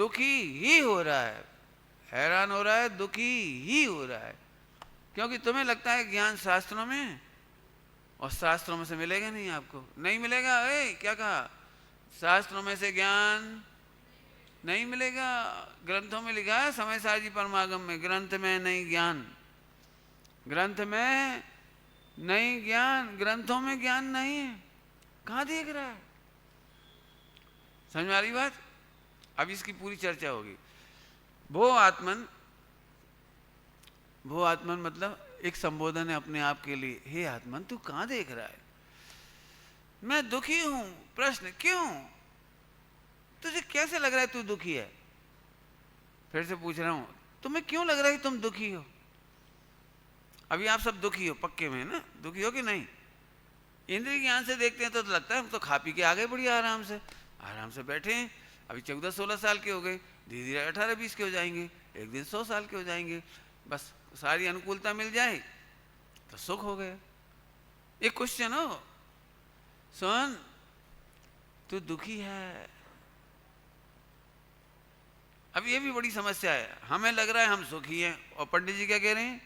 दुखी ही हो रहा है, हैरान हो रहा है, दुखी ही हो रहा है। क्योंकि तुम्हें लगता है ज्ञान शास्त्रों में, और शास्त्रों में से मिलेगा नहीं, आपको नहीं मिलेगा। क्या कहा? शास्त्रों में से ज्ञान नहीं मिलेगा। ग्रंथों में लिखा है, समय साजी परमागम में, ग्रंथ में नहीं ज्ञान, ग्रंथ में नहीं ज्ञान, ग्रंथों में ज्ञान नहीं है। कहां देख रहा है? समझ में आ रही बात? अब इसकी पूरी चर्चा होगी। वो आत्मन, वो आत्मन मतलब एक संबोधन है अपने आप के लिए। हे आत्मन, तू कहां देख रहा है? मैं दुखी हूं। प्रश्न, क्यों? तुझे कैसे लग रहा है तू दुखी है? फिर से पूछ रहा हूं, तुम्हें क्यों लग रहा है तुम दुखी हो? अभी आप सब दुखी हो पक्के में ना? दुखी हो कि नहीं? इंद्रिय ज्ञान से देखते हैं तो लगता है हम तो खा पी के आ गए बढ़िया, आराम से, आराम से बैठे हैं। अभी 14-16 साल के हो गए, धीरे धीरे 18-20 के हो जाएंगे, एक दिन 100 साल के हो जाएंगे। बस सारी अनुकूलता मिल जाए तो सुख हो गया। एक क्वेश्चन हो, सुन, तू दुखी है। अब ये भी बड़ी समस्या है। हमें लग रहा है हम सुखी हैं, और पंडित जी क्या कह रहे हैं?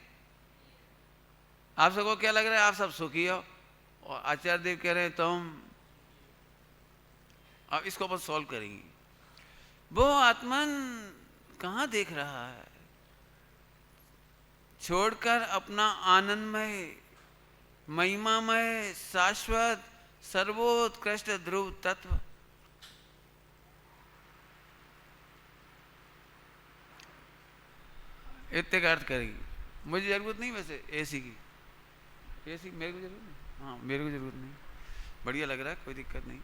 आप सबको क्या लग रहा है? आप सब सुखी हो, और आचार्य देव कह रहे हैं तुम। अब इसको अपन सॉल्व करेंगे। वो आत्मन कहां देख रहा है? छोड़कर अपना आनंदमय, महिमामय, शाश्वत, सर्वोत्कृष्ट ध्रुव तत्व। इतने का अर्थ करेगी। मुझे जरूरत नहीं वैसे एसी की, एसी मेरे को जरूरत नहीं। हाँ, मेरे को जरूरत नहीं, बढ़िया लग रहा है, कोई दिक्कत नहीं।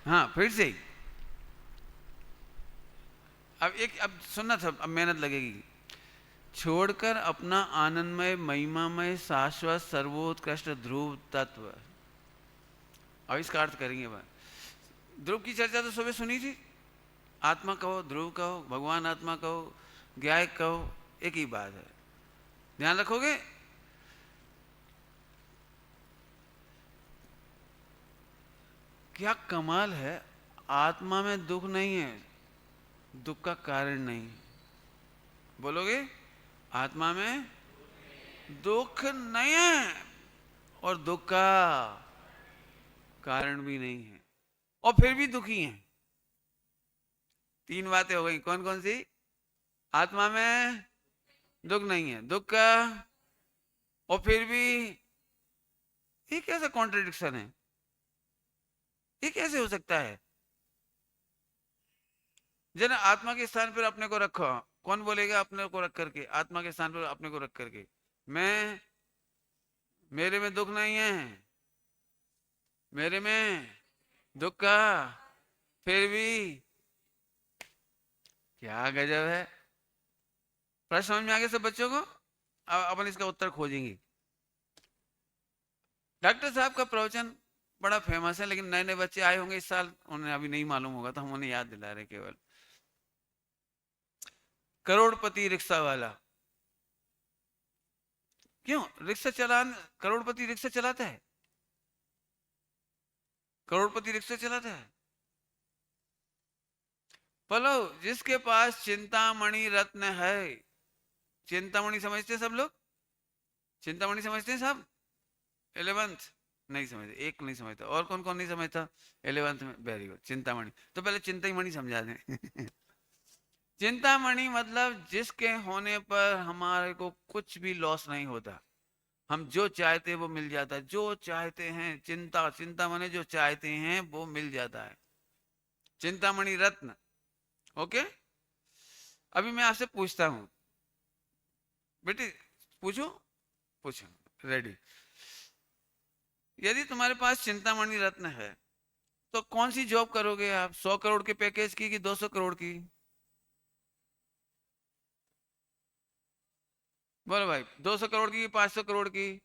हाँ, फिर से ही। अब सुनना था, अब मेहनत लगेगी। छोड़कर अपना आनंदमय, महिमामय, शाश्वत, सर्वोत्कृष्ट ध्रुव तत्व। अब इसका अर्थ करेंगे बात। ध्रुव की चर्चा तो सुबह सुनी थी। आत्मा कहो, ध्रुव कहो, भगवान आत्मा कहो, ज्ञायक कहो, एक ही बात है। ध्यान रखोगे? क्या कमाल है, आत्मा में दुख नहीं है, दुख का कारण नहीं। बोलोगे? आत्मा में दुख नहीं है, और दुख का कारण भी नहीं है, और फिर भी दुखी हैं। तीन बातें हो गई। कौन कौन सी? आत्मा में दुख नहीं है, दुख का, और फिर भी। ये कैसा कॉन्ट्रडिक्शन है? ये कैसे हो सकता है? जरा आत्मा के स्थान पर अपने को रखो। कौन बोलेगा अपने को रख करके? आत्मा के स्थान पर अपने को रख करके, मैं, मेरे में दुख नहीं है, मेरे में दुख का, फिर भी। क्या गजब है! प्रश्न समझ में आ गया सब बच्चों को? अब अपन इसका उत्तर खोजेंगे। डॉक्टर साहब का प्रवचन बड़ा फेमस है, लेकिन नए नए बच्चे आए होंगे इस साल, उन्हें अभी नहीं मालूम होगा, तो हम उन्हें याद दिला रहे केवल। करोड़पति रिक्शा वाला। क्यों रिक्शा चलान? करोड़पति रिक्शा चलाता है? करोड़पति रिक्शा चलाता है? बोलो, जिसके पास चिंतामणि रत्न है। चिंतामणि समझते सब लोग? चिंतामणि समझते हैं सब? 11th नहीं समझते, एक नहीं समझता, और कौन कौन नहीं समझता 11th में? Very good, Chintamani. तो पहले चिंता ही मणि समझा दें। चिंतामणि मतलब जिसके होने पर हमारे को कुछ भी लॉस नहीं होता। हम जो चाहते वो मिल जाता है, जो चाहते हैं। चिंता, चिंता माने जो चाहते हैं वो मिल जाता है। चिंतामणि रत्न। ओके। अभी मैं आपसे पूछता हूं, बेटी, पूछूं? पूछो, रेडी। यदि तुम्हारे पास चिंतामणि रत्न है, तो कौन सी जॉब करोगे आप? 100 करोड़ के पैकेज की कि 200 करोड़ की? बोलो भाई, 200 करोड़ की, 500 करोड़ की?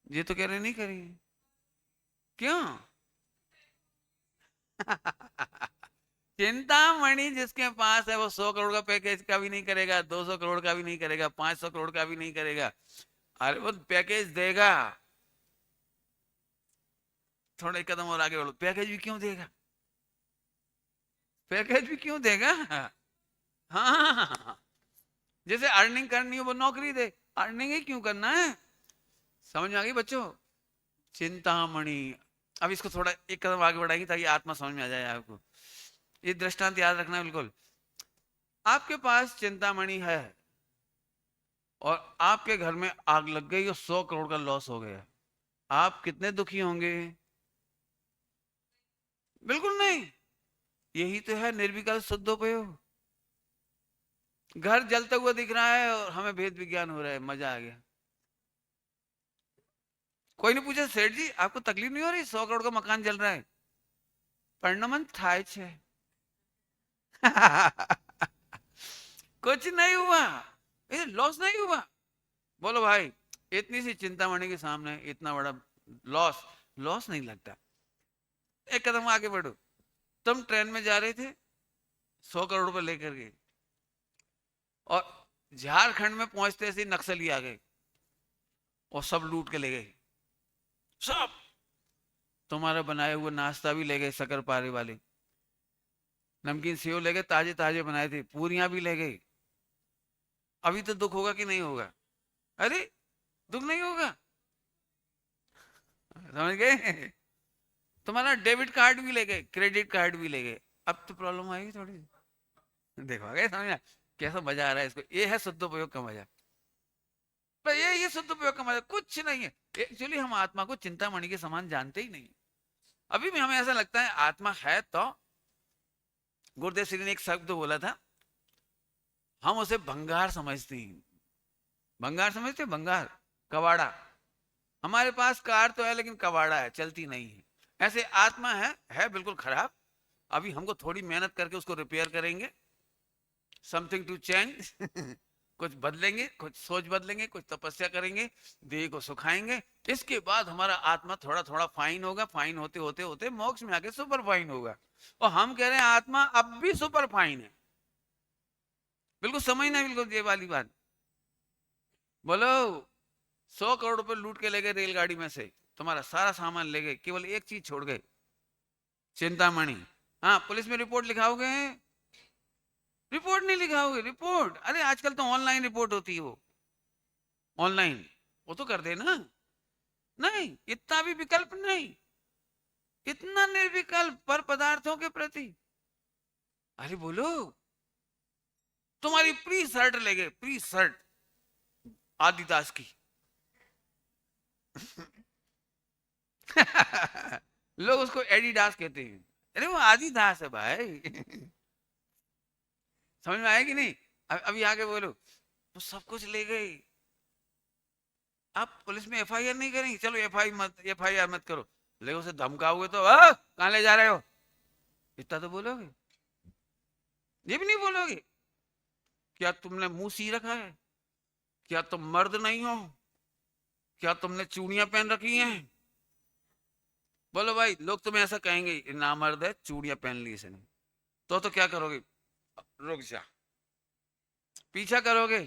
ये तो कह रहे नहीं करेंगे। क्यों? चिंतामणि जिसके पास है वो 100 करोड़ का पैकेज का भी नहीं करेगा, 200 करोड़ का भी नहीं करेगा, 500 करोड़ का भी नहीं करेगा। अरे वो पैकेज देगा। थोड़ा एक कदम और आगे बढ़ो, पैकेज भी क्यों देगा? पैकेज भी क्यों देगा? हाँ, जैसे अर्निंग करनी हो वो नौकरी दे, अर्निंग ही क्यों करना है? समझ में आ गई बच्चों? चिंतामणि। अब इसको थोड़ा एक कदम आगे बढ़ाएंगे ताकि आत्मा समझ में आ जाए आपको। ये दृष्टांत याद रखना है बिल्कुल। आपके पास चिंतामणि है और आपके घर में आग लग गई और 100 करोड़ का लॉस हो गया, आप कितने दुखी होंगे? बिल्कुल नहीं। यही तो है निर्विकल्प शुद्धोपयोग। घर जलता हुआ दिख रहा है और हमें भेद विज्ञान हो रहा है, मजा आ गया। कोई नहीं पूछा, सेठ जी आपको तकलीफ नहीं हो रही, 100 करोड़ का मकान जल रहा है? परिणमन थाय छे। कुछ नहीं हुआ, ये लॉस नहीं हुआ। बोलो भाई, इतनी सी चिंतामणि के सामने इतना बड़ा लॉस, लॉस नहीं लगता। एक कदम आगे बढ़ो। तुम ट्रेन में जा रहे थे 100 करोड़ रुपए लेकर के, और झारखंड में पहुंचते से नक्सली आ गए और सब लूट के ले गए, सब। तुम्हारा बनाए हुए नाश्ता भी ले गए, शक्कर पारे वाले, नमकीन सेव ले गए, ताजे ताजे बनाए थे, पूरियां भी ले गए। अभी तो दुख होगा कि नहीं होगा? अरे दुख नहीं होगा, समझ गए? तुम्हारा डेबिट कार्ड भी ले गए, क्रेडिट कार्ड भी ले गए, अब तो प्रॉब्लम आएगी थोड़ी। देखो आ गए समझ में? कैसा मजा आ रहा है इसको, ये है शुद्धोपयोग का मजा। पर ये शुद्धोपयोग का मजा कुछ नहीं है। एक्चुअली हम आत्मा को चिंतामणि के समान जानते ही नहीं। अभी भी हमें ऐसा लगता है आत्मा है तो, गुरुदेव श्री ने एक शब्द बोला था, हम उसे भंगार समझते हैं। भंगार समझते हैं? भंगार, कबाड़ा। हमारे पास कार तो है लेकिन कबाड़ा है, चलती नहीं है। ऐसे आत्मा है बिल्कुल खराब। अभी हमको थोड़ी मेहनत करके उसको रिपेयर करेंगे, समथिंग टू चेंज। कुछ बदलेंगे, कुछ सोच बदलेंगे, कुछ तपस्या करेंगे, देह को सुखाएंगे। इसके बाद हमारा आत्मा थोड़ा थोड़ा फाइन होगा, फाइन होते होते होते मोक्ष में आके सुपर फाइन होगा। और हम कह रहे हैं आत्मा अब भी सुपर फाइन है। बिल्कुल समझना, बिल्कुल ये वाली बात। बोलो, 100 करोड़ रुपए लूट के ले गए रेलगाड़ी में से, तुम्हारा सारा सामान ले गए, केवल एक चीज छोड़ गए, चिंतामणि। हाँ, पुलिस में रिपोर्ट लिखाओगे? रिपोर्ट नहीं लिखाओगे? रिपोर्ट, अरे आजकल तो ऑनलाइन रिपोर्ट होती है, वो ऑनलाइन, वो तो कर देना। नहीं, इतना भी विकल्प नहीं, इतना निर्विकल्प पर पदार्थों के प्रति। अरे बोलो, तुम्हारी प्री शर्ट ले गए, प्री शर्ट आदिदास की। लोग उसको एडिडास कहते हैं, अरे वो आदिदास है भाई। समझ में आया कि नहीं? अभी आगे बोलो, वो सब कुछ ले गए। आप पुलिस में एफआईआर नहीं करेंगे? चलो एफआईआर मत करो, लेकिन उसे धमकाओगे तो कहां ले जा रहे हो, इतना तो बोलोगे? ये भी नहीं बोलोगे? क्या तुमने मुंह सी रखा है? क्या तुम मर्द नहीं हो? क्या तुमने चूड़ियां पहन रखी हैं? बोलो भाई, लोग तुम्हें ऐसा कहेंगे, ये नामर्द है, चूड़ियां पहन ली इसने। तो क्या करोगे? रुक जा, पीछा करोगे?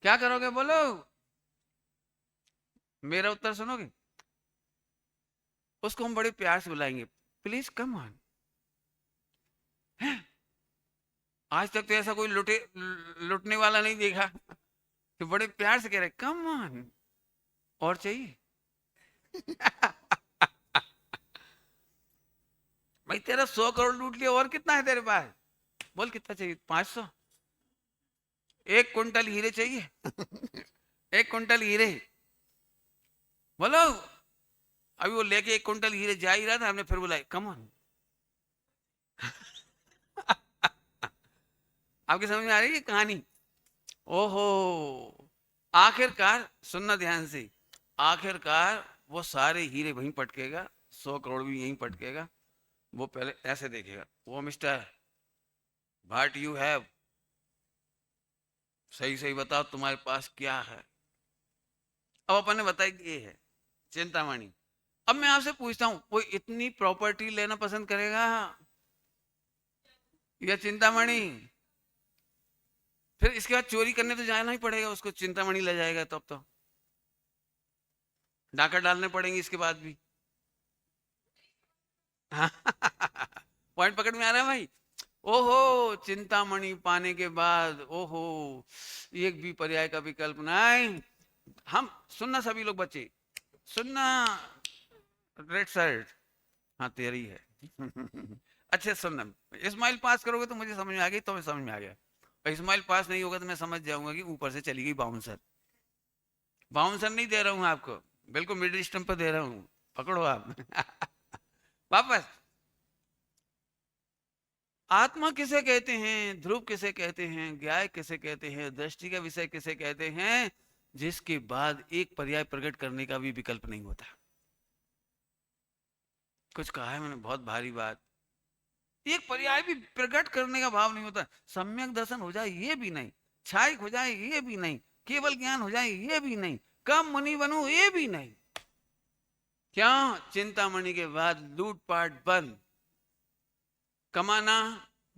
क्या करोगे बोलो? मेरा उत्तर सुनोगे? उसको हम बड़े प्यार से बुलाएंगे, प्लीज कम ऑन। आज तक तो ऐसा कोई लुटने वाला नहीं देखा कि बड़े प्यार से कह रहे कम ऑन, और चाहिए? भाई तेरा 100 करोड़ लूट लिया, और कितना है तेरे पास? बोल कितना चाहिए? 500? 1 कुंटल हीरे चाहिए? 1 कुंटल हीरे? बोलो। अभी वो लेके 1 कुंटल हीरे जा ही रहा था, हमने फिर बुलाया, कम ऑन। आपकी समझ में आ रही है कहानी? ओहो, आखिरकार सुनना ध्यान से, आखिरकार वो सारे हीरे वहीं पटकेगा, 100 करोड़ भी यहीं पटकेगा। वो पहले ऐसे देखेगा, वो मिस्टर व्हाट यू हैव, सही सही बताओ तुम्हारे पास क्या है? अब अपन ने बताया कि ये है चिंतामणि। अब मैं आपसे पूछता हूं, कोई इतनी प्रॉपर्टी लेना पसंद करेगा या चिंतामणि? फिर इसके बाद चोरी करने तो जाना ही पड़ेगा उसको, चिंतामणि ले जाएगा तब तो डाका डालने पड़ेंगे इसके बाद भी। पॉइंट पकड़ में आ रहा है भाई? ओहो, चिंतामणि पाने के बाद ओहो, एक भी पर्याय का विकल्प नहीं। हम सुनना, सभी लोग बच्चे सुनना, रेड शर्ट, हाँ तेरी है। अच्छे सुनना, इस्माइल पास करोगे तो मुझे समझ में आ गई, तो मैं समझ में आ गया। और इस्माइल पास नहीं होगा तो मैं समझ जाऊंगा कि ऊपर से चली गई बाउंसर। बाउंसर नहीं दे रहा हूं आपको, बिल्कुल मिडिल स्टम्प पर दे रहा हूं, पकड़ो आप। वापस, आत्मा किसे कहते हैं, ध्रुव किसे कहते हैं, ज्ञाय किसे कहते हैं, दृष्टि का विषय किसे कहते हैं, जिसके बाद एक पर्याय प्रकट करने का भी विकल्प नहीं होता। कुछ कहा है मैंने बहुत भारी बात, एक पर्याय भी प्रकट करने का भाव नहीं होता। सम्यक दर्शन हो जाए ये भी नहीं, छायक हो जाए ये भी नहीं, केवल ज्ञान हो जाए ये भी नहीं, कम मुनि बनूं ये भी नहीं। क्या, चिंतामणि के बाद लूटपाट बंद, कमाना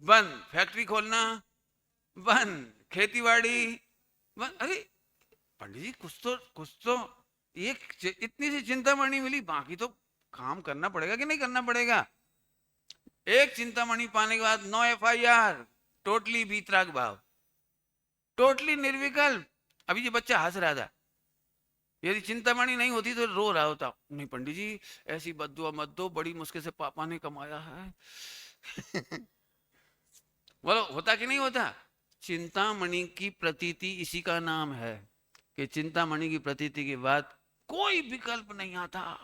बंद, फैक्ट्री खोलना बंद, खेतीबाड़ी बंद। अरे पंडित जी, कुछ तो इतनी सी चिंतामणि मिली, बाकी तो काम करना पड़ेगा कि नहीं करना पड़ेगा। एक चिंतामणि पाने के बाद 9 FIR, टोटली वीतराग भाव, टोटली निर्विकल्प। अभी ये बच्चा हंस रहा था, यदि चिंतामणि नहीं होती तो रो रहा होता, नहीं पंडित जी ऐसी बद्दुआ मत दो, बड़ी मुश्किल से पापा ने कमाया है। बोलो होता कि नहीं होता। चिंतामणि की प्रतीति इसी का नाम है कि चिंतामणि की प्रतीति के बाद कोई विकल्प नहीं आता,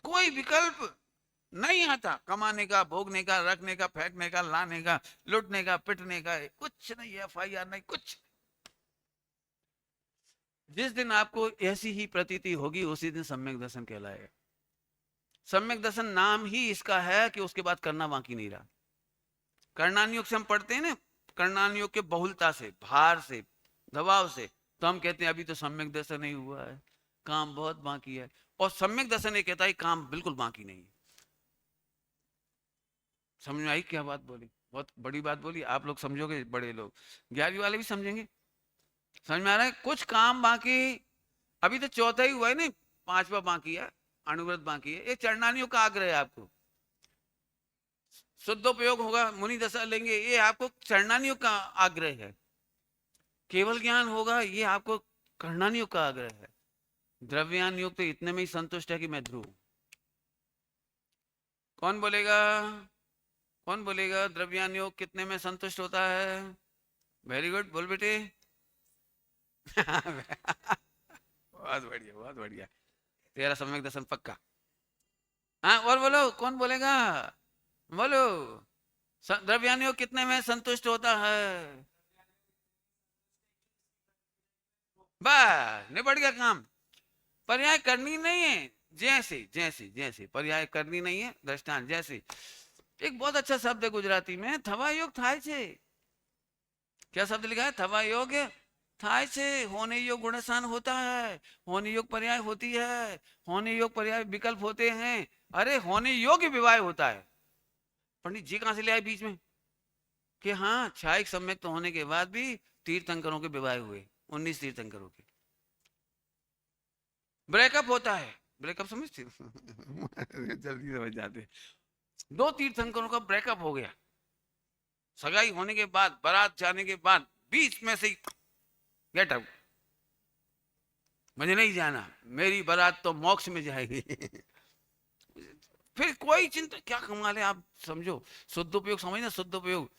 कोई विकल्प नहीं आता। कमाने का, भोगने का, रखने का, फेंकने का, लाने का, लुटने का, पिटने का, कुछ नहीं, FIR नहीं, कुछ। जिस दिन आपको ऐसी ही प्रतीति होगी उसी दिन सम्यक दर्शन कहलाएगा। सम्यक दर्शन नाम ही इसका है कि उसके बाद करना बाकी नहीं रहा। कर्णानुयोग से हम पढ़ते हैं ना, कर्णानुयोग के बहुलता से, भार से, दबाव से, तो हम कहते हैं अभी तो सम्यक दर्शन नहीं हुआ है, काम बहुत बाकी है। और सम्यक दर्शन ये कहता है काम बिल्कुल बाकी नहीं है। समझ में आई क्या बात बोली, बहुत बड़ी बात बोली, आप लोग समझोगे, बड़े लोग 11वीं वाले भी समझेंगे। समझ में आ रहा है, कुछ काम बाकी, अभी तो चौथा ही हुआ है ना, 5वां बाकी है, अनुव्रत बाकी है। ये चरणानियों का आग्रह है आपको, शुद्धोपयोग होगा, मुनि दशा लेंगे, ये आपको चरणानियों का आग्रह है। केवल ज्ञान होगा, ये आपको कर्णानियों का आग्रह है। द्रव्यान योग तो इतने में ही संतुष्ट है कि मैं ध्रुव। कौन बोलेगा, कौन बोलेगा द्रव्यान योग कितने में संतुष्ट होता है। वेरी गुड, बोल बेटे। बहुत बढ़िया, बहुत बढ़िया, तेरा सम्यक दर्शन पक्का। हाँ और बोलो, कौन बोलेगा, बोलो। द्रव्यान योग कितने में संतुष्ट होता है। बस निपट गया काम। पर्याय करनी नहीं है, जैसे जैसे जैसे पर्याय करनी नहीं है, दृष्टांत जैसे। एक बहुत अच्छा शब्द है गुजराती में, थवा योग थाय छे। क्या शब्द लिखा है, थवा योग थाय छे। होने योग गुणस्थान होता है, होने योग पर्याय होती है, होने योग पर्याय विकल्प होते हैं। अरे होने योग्य विवाह होता है। पंडित जी कहां से ले आए बीच में कि हाँ छायक सम्यक तो होने के बाद भी तीर्थंकरों के विवाह हुए, 19 तीर्थंकरों के। ब्रेकअप होता है, ब्रेकअप समझते हो? जल्दी समझ जाते। 2 तीर्थंकरों का ब्रेकअप हो गया, सगाई होने के बाद, बारात जाने के बाद, बीच में से गेट आउट, मुझे नहीं जाना, मेरी बारात तो मोक्ष में जाएगी। फिर कोई चिंता, क्या कमाल है, आप समझो शुद्ध उपयोग, समझना शुद्ध उपयोग।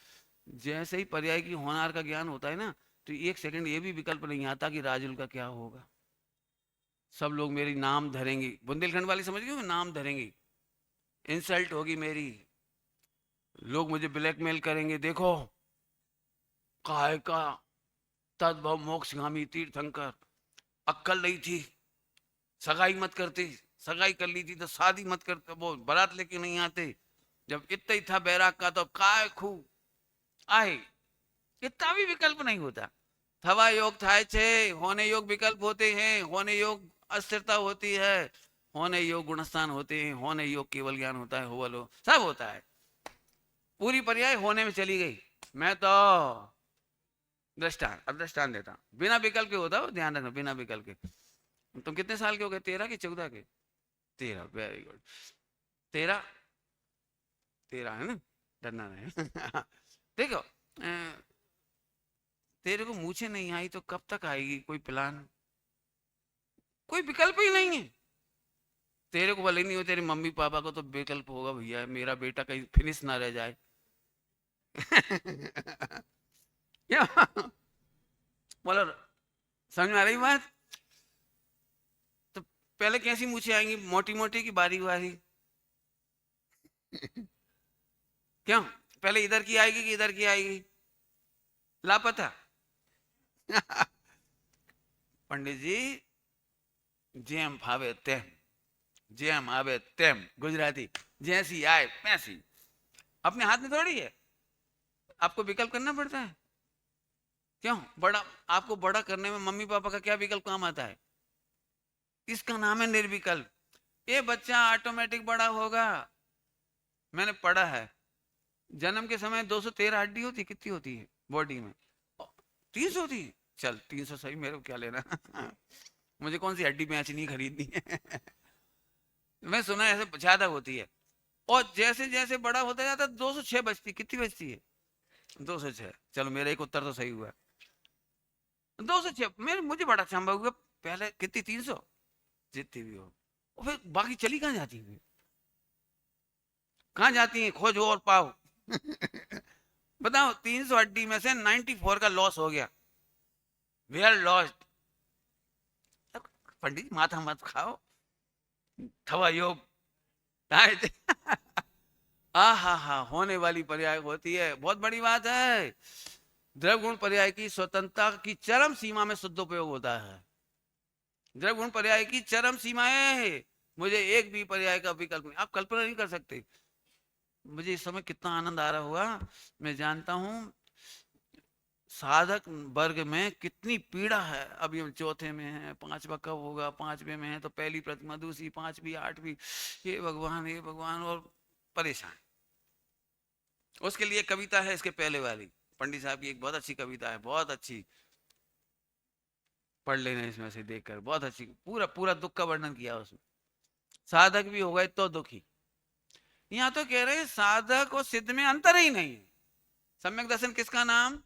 जैसे ही पर्याय की होनार का ज्ञान होता है ना, तो 1 सेकंड ये भी विकल्प नहीं आता कि राजुल का क्या होगा। सब लोग मेरी नाम धरेंगे, बुंदेलखंड वाली समझ गए, नाम धरेंगे, इंसल्ट होगी मेरी, लोग मुझे ब्लैकमेल करेंगे, देखो काय का तद्भव मोक्षगामी तीर्थंकर, अक्कल नहीं थी, सगाई मत करते, सगाई कर ली थी तो शादी मत करते, वो बारात लेके नहीं आते, जब इतना ही था बैराग का तो काय खू आए। इतना भी विकल्प नहीं होता। थवा योग थाय छे, होने योग विकल्प होते हैं, होने योग अस्थिरता होती है, होने योग गुणस्थान होते हैं, होने योग केवल ज्ञान होता है, होवलो सब होता है। पूरी पर्याय होने में चली गई। मैं तो दृष्टान, अब दृष्टान देता, बिना विकल्प के होता हो, ध्यान रखना, बिना विकल्प के। तुम कितने साल के हो गए, 13 कि 14 के। 13, वेरी गुड। 13, 13 है ना। डरना नहीं। देखो तेरे को मूछें नहीं आई तो कब तक आएगी कोई प्लान? कोई विकल्प ही नहीं है। तेरे को भले नहीं हो, तेरे मम्मी पापा को तो विकल्प होगा, भैया मेरा बेटा कहीं फिनिश ना रह जाए। क्या बोलो, समझ में आ रही बात? तो पहले कैसी मूछें आएंगी, मोटी मोटी की बारीक बारीक? क्यों, पहले इधर की आएगी कि इधर की आएगी? लापता। पंडित जी, जेम भावे तेम, जेम आवे तेम, गुजराती, जैसी आए पैसी। अपने हाथ में थोड़ी है, आपको विकल्प करना पड़ता है। क्यों बड़ा, आपको बड़ा करने में मम्मी पापा का क्या विकल्प काम आता है? इसका नाम है निर्विकल्प। ये बच्चा ऑटोमेटिक बड़ा होगा। मैंने पढ़ा है, जन्म के समय 213 हड्डी होती, कितनी होती है बॉडी में? 300 होती है। चल 300 सही, मेरे को क्या लेना। मुझे कौन सी हड्डी मैच नहीं खरीदनी है। मैं सुना ऐसे ज्यादा होती है। और जैसे जैसे बड़ा होता जाता है 206 बचती, कितनी बचती है? 206। चलो मेरा एक उत्तर तो सही हुआ। 206 मेरे, मुझे बड़ा चंबा हुआ। पहले कितनी, 300, जितनी भी हो। और फिर बाकी चली कहाँ जाती है? कहाँ जाती है, खोजो और पाओ। बताओ, 300 हड्डी में से 94 का लॉस हो गया। We are lost. पंडित माथा मत खाओ, थवा योग। हा होने वाली पर्याय होती है, बहुत बड़ी बात है। द्रव्य गुण पर्याय की स्वतंत्रता की चरम सीमा में शुद्ध उपयोग होता है। द्रव्य गुण पर्याय की चरम सीमाएं है। मुझे एक भी पर्याय का विकल्प नहीं, आप कल्पना नहीं कर सकते। मुझे इस समय कितना आनंद आ रहा होगा। मैं जानता हूं साधक वर्ग में कितनी पीड़ा है। अभी हम चौथे में हैं, पांचवा कब होगा? पांचवे में है तो पहली प्रतिमा, दूसरी, पांचवी, आठवीं, हे भगवान हे भगवान, और परेशान। उसके लिए कविता है इसके पहले वाली, पंडित साहब की एक बहुत अच्छी कविता है, बहुत अच्छी, पढ़ लेना इसमें से देखकर, बहुत अच्छी। पूरा पूरा दुख का वर्णन किया उसमें। साधक भी हो गए तो दुखी। यहाँ तो कह रहे हैं साधक और सिद्ध में अंतर ही नहीं है। सम्यक दर्शन किसका नाम?